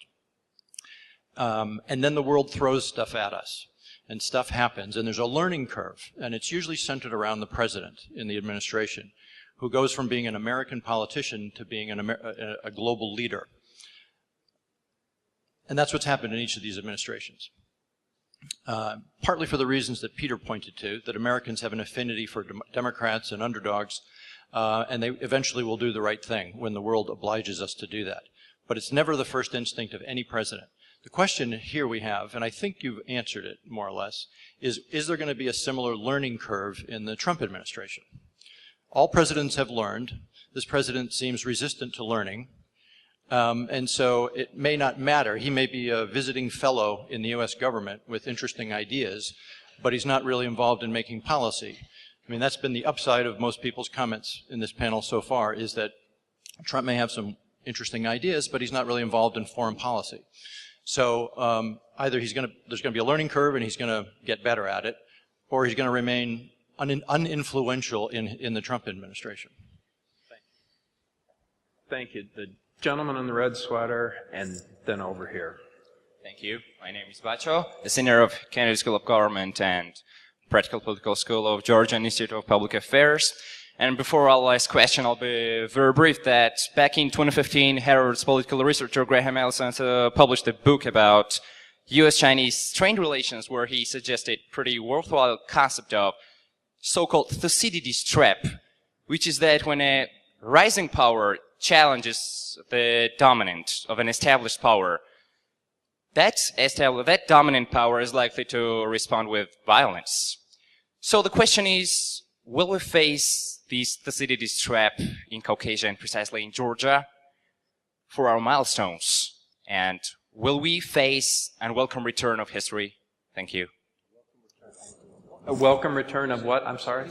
And then the world throws stuff at us, and stuff happens, and there's a learning curve, and it's usually centered around the president in the administration, who goes from being an American politician to being a global leader. And that's what's happened in each of these administrations. Partly for the reasons that Peter pointed to, that Americans have an affinity for Democrats and underdogs, and they eventually will do the right thing when the world obliges us to do that. But it's never the first instinct of any president. The question here we have, and I think you've answered it more or less, is there going to be a similar learning curve in the Trump administration? All presidents have learned. This president seems resistant to learning. And so it may not matter. He may be a visiting fellow in the U.S. government with interesting ideas, but he's not really involved in making policy. I mean, that's been the upside of most people's comments in this panel so far, is that Trump may have some interesting ideas, but he's not really involved in foreign policy. So either there's going to be a learning curve and he's going to get better at it, or he's going to remain uninfluential in the Trump administration.
Thank you. The gentleman in the red sweater, and then over here.
Thank you. My name is Bacho, a senior of Kennedy School of Government and Practical Political School of Georgia Institute of Public Affairs. And before I'll ask question, I'll be very brief that back in 2015, Harvard's political researcher Graham Allison published a book about U.S.-Chinese trade relations, where he suggested pretty worthwhile concept of so-called Thucydides trap, which is that when a rising power challenges the dominant of an established power, that dominant power is likely to respond with violence. So the question is, will we face this Thucydides trap in Caucasia and precisely in Georgia for our milestones? And will we face a welcome return of history? Thank you.
A welcome return of what? I'm sorry?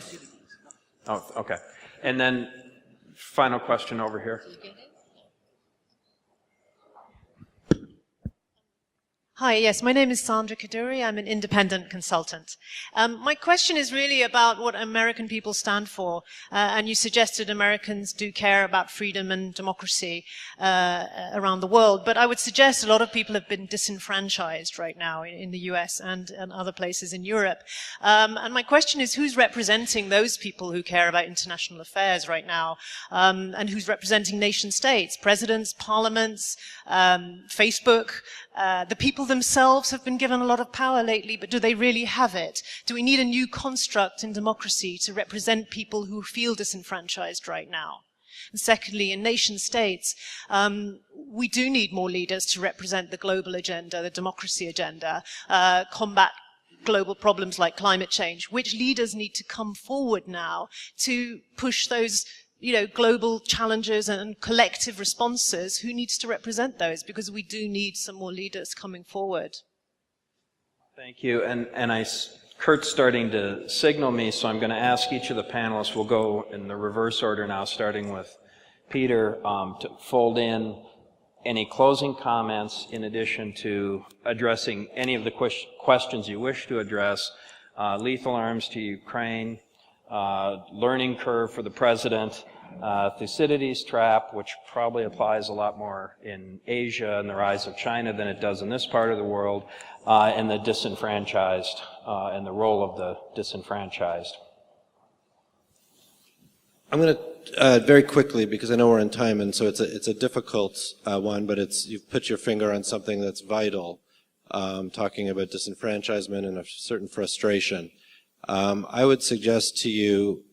Oh, okay. And then final question over here.
Hi, yes, my name is Sandra Kaduri. I'm an independent consultant. My question is really about what American people stand for. And you suggested Americans do care about freedom and democracy around the world. But I would suggest a lot of people have been disenfranchised right now in the US and other places in Europe. And my question is, who's representing those people who care about international affairs right now? And who's representing nation states, presidents, parliaments, Facebook? The people themselves have been given a lot of power lately, but do they really have it? Do we need a new construct in democracy to represent people who feel disenfranchised right now? And secondly, in nation states, we do need more leaders to represent the global agenda, the democracy agenda, combat global problems like climate change. Which leaders need to come forward now to push those global challenges and collective responses? Who needs to represent those? Because we do need some more leaders coming forward.
Thank you. And Kurt's starting to signal me, so I'm going to ask each of the panelists, we'll go in the reverse order now, starting with Peter, to fold in any closing comments in addition to addressing any of the questions you wish to address. Lethal arms to Ukraine, learning curve for the president, Thucydides trap, which probably applies a lot more in Asia and the rise of China than it does in this part of the world, and the disenfranchised, and the role of the disenfranchised.
I'm going to very quickly, because I know we're in time, and so it's a difficult one, but you've put your finger on something that's vital, talking about disenfranchisement and a certain frustration. I would suggest to you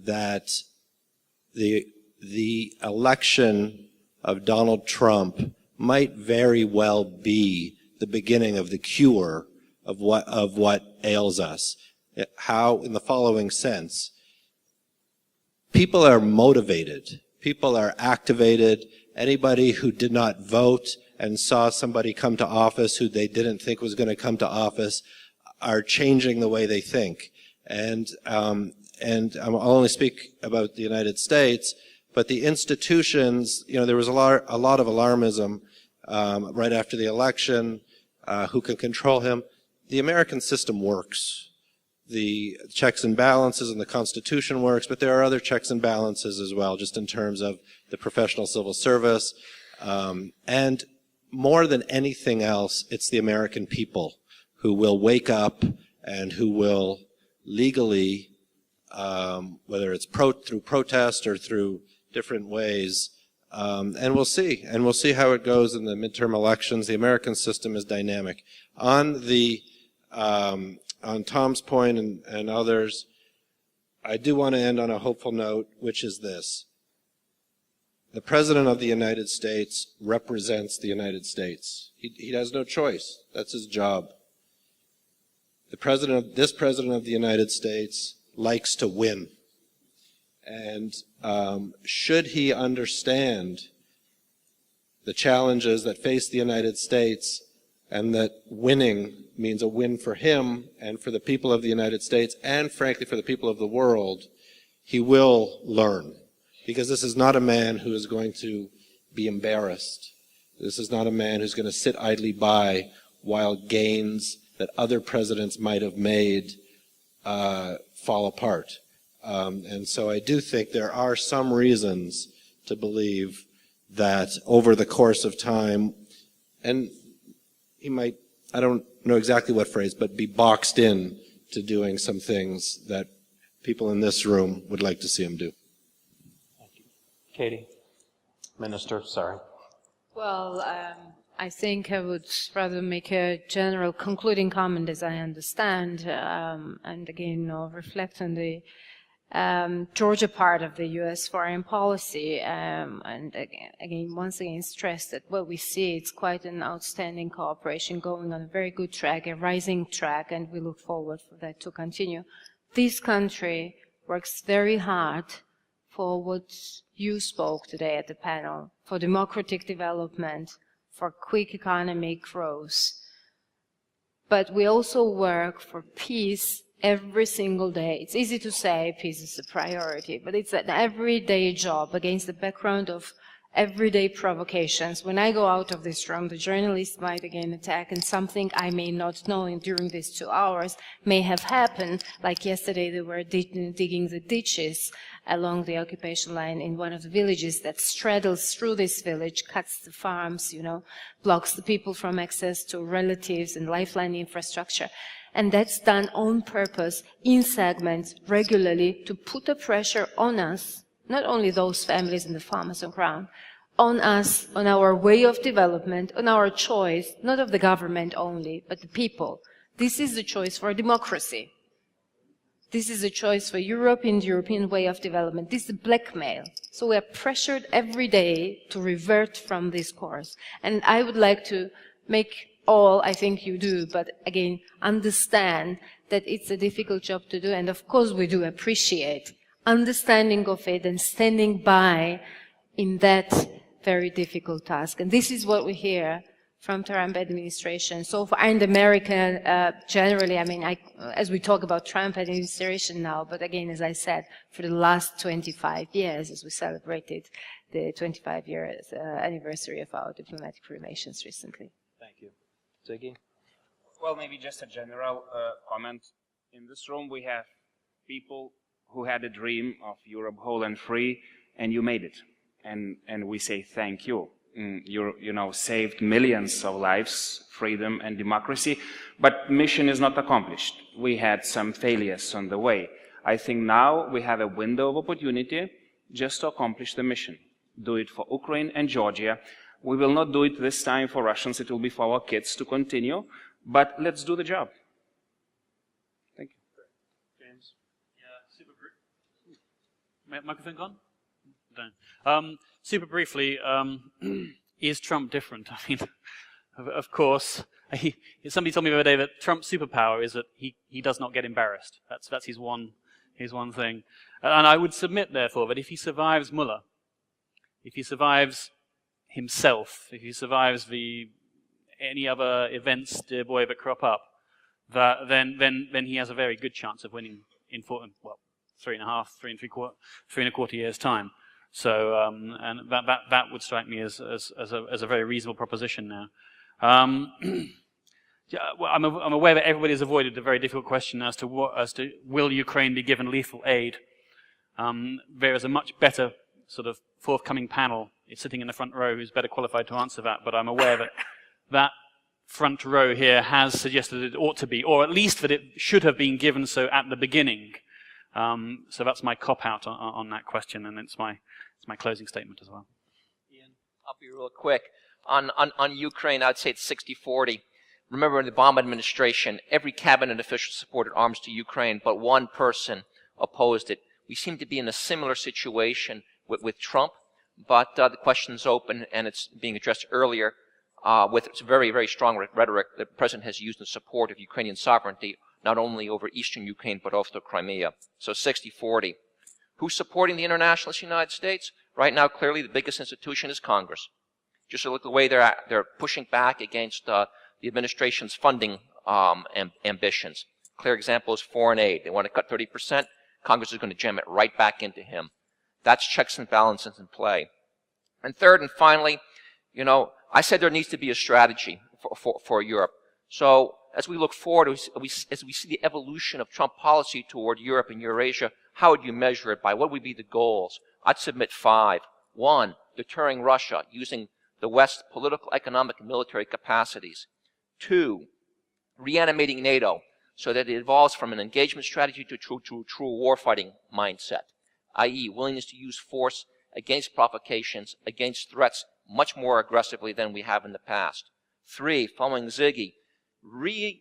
that the election of Donald Trump might very well be the beginning of the cure of what ails us. How? In the following sense. People are motivated. People are activated. Anybody who did not vote and saw somebody come to office who they didn't think was going to come to office are changing the way they think. And I'll only speak about the United States, but the institutions, there was a lot of alarmism right after the election. Who can control him? The American system works. The checks and balances and the Constitution works, but there are other checks and balances as well, just in terms of the professional civil service. And more than anything else, it's the American people who will wake up and who will legally, whether it's through protest or through different ways, and we'll see. And we'll see how it goes in the midterm elections. The American system is dynamic. On Tom's point and others, I do want to end on a hopeful note, which is this. The President of the United States represents the United States. He has no choice. That's his job. This President of the United States likes to win. And should he understand the challenges that face the United States, and that winning means a win for him and for the people of the United States and, frankly, for the people of the world, he will learn. Because this is not a man who is going to be embarrassed. This is not a man who's going to sit idly by while gains that other presidents might have made fall apart. And so I do think there are some reasons to believe that over the course of time, and he might, I don't know exactly what phrase, but be boxed in to doing some things that people in this room would like to see him do.
Thank you. Katie? Minister, sorry.
Well, I think I would rather make a general concluding comment as I understand, and again, reflect on the Georgia part of the U.S. foreign policy, and again, once again, stress that what we see, it's quite an outstanding cooperation going on a very good track, a rising track, and we look forward for that to continue. This country works very hard for what you spoke today at the panel, for democratic development, for quick economic growth. But we also work for peace every single day. It's easy to say peace is a priority, but it's an everyday job against the background of everyday provocations. When I go out of this room, the journalists might again attack, and something I may not know during these 2 hours may have happened, like yesterday they were digging the ditches along the occupation line in one of the villages that straddles through this village, cuts the farms, blocks the people from access to relatives and lifeline infrastructure. And that's done on purpose, in segments, regularly, to put the pressure on us, not only those families and the farmers on ground, on us, on our way of development, on our choice, not of the government only, but the people. This is the choice for democracy. This is a choice for Europe in the European way of development. This is blackmail. So we are pressured every day to revert from this course. And I would like to make all, I think you do, but again, understand that it's a difficult job to do. And of course we do appreciate understanding of it and standing by in that very difficult task. And this is what we hear from Trump administration so far, and America generally. I mean, as we talk about Trump administration now, but again, as I said, for the last 25 years, as we celebrated the 25 years anniversary of our diplomatic relations recently.
Thank you. Ziggy?
Well, maybe just a general comment. In this room, we have people who had a dream of Europe whole and free, and you made it. And we say thank you. You saved millions of lives, freedom and democracy, but mission is not accomplished. We had some failures on the way. I think now we have a window of opportunity just to accomplish the mission. Do it for Ukraine and Georgia. We will not do it this time for Russians. It will be for our kids to continue, but let's do the job. Thank you.
James? Yeah, super brief. Microphone gone? No. Super briefly, is Trump different? I mean, of course, somebody told me the other day that Trump's superpower is that he does not get embarrassed. That's his one thing. And I would submit, therefore, that if he survives Mueller, if he survives himself, if he survives any other events, dear boy, that crop up, then he has a very good chance of winning in 3 and a quarter years' time. So, and that would strike me as a very reasonable proposition now. I'm aware that everybody has avoided the very difficult question as to will Ukraine be given lethal aid. There is a much better sort of forthcoming panel sitting in the front row who's better qualified to answer that, but I'm aware that front row here has suggested it ought to be, or at least that it should have been given so at the beginning. So that's my cop-out on that question, and it's my closing statement as well.
Ian, I'll be real quick. On Ukraine, I'd say it's 60-40. Remember, in the Obama administration, every cabinet official supported arms to Ukraine, but one person opposed it. We seem to be in a similar situation with Trump, but the question's open, and it's being addressed earlier with very, very strong rhetoric that the president has used in support of Ukrainian sovereignty, not only over eastern Ukraine, but also Crimea. So 60-40. Who's supporting the internationalists in the United States? Right now, clearly, the biggest institution is Congress. Just look at the way they're pushing back against the administration's funding ambitions. Clear example is foreign aid. They want to cut 30%. Congress is going to jam it right back into him. That's checks and balances in play. And third and finally, I said there needs to be a strategy for Europe. So as we look forward, as we see the evolution of Trump policy toward Europe and Eurasia, how would you measure it by? What would be the goals? I'd submit 5. 1, deterring Russia using the West's political, economic, and military capacities. 2, reanimating NATO so that it evolves from an engagement strategy to a true warfighting mindset, i.e. willingness to use force against provocations, against threats much more aggressively than we have in the past. 3, following Zygi, reanimate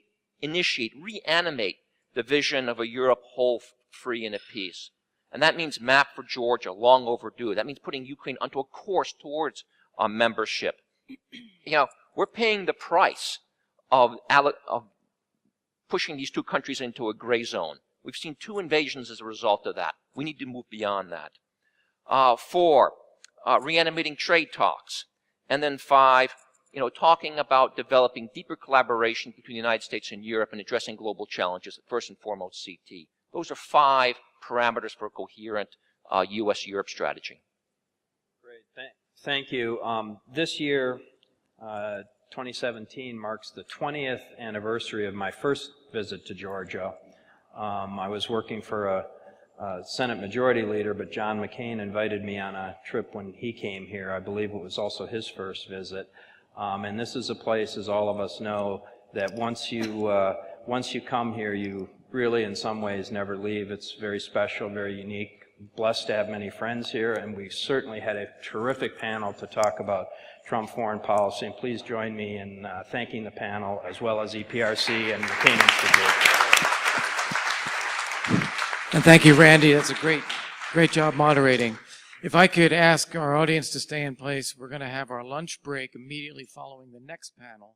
the vision of a Europe whole, free, and at peace. And that means map for Georgia, long overdue. That means putting Ukraine onto a course towards membership. We're paying the price of pushing these two countries into a gray zone. We've seen 2 invasions as a result of that. We need to move beyond that. 4, reanimating trade talks. And then 5, talking about developing deeper collaboration between the United States and Europe and addressing global challenges, first and foremost CT. Those are 5 parameters for a coherent U.S.-Europe strategy.
Great. Thank you. This year, 2017, marks the 20th anniversary of my first visit to Georgia. I was working for a Senate Majority Leader, but John McCain invited me on a trip when he came here. I believe it was also his first visit. And this is a place, as all of us know, that once you come here, you really in some ways never leave. It's very special, very unique. Blessed to have many friends here, and we certainly had a terrific panel to talk about Trump foreign policy. And please join me in thanking the panel, as well as EPRC and McCain Institute.
And thank you, Randy. That's a great job moderating. If I could ask our audience to stay in place, we're going to have our lunch break immediately following the next panel.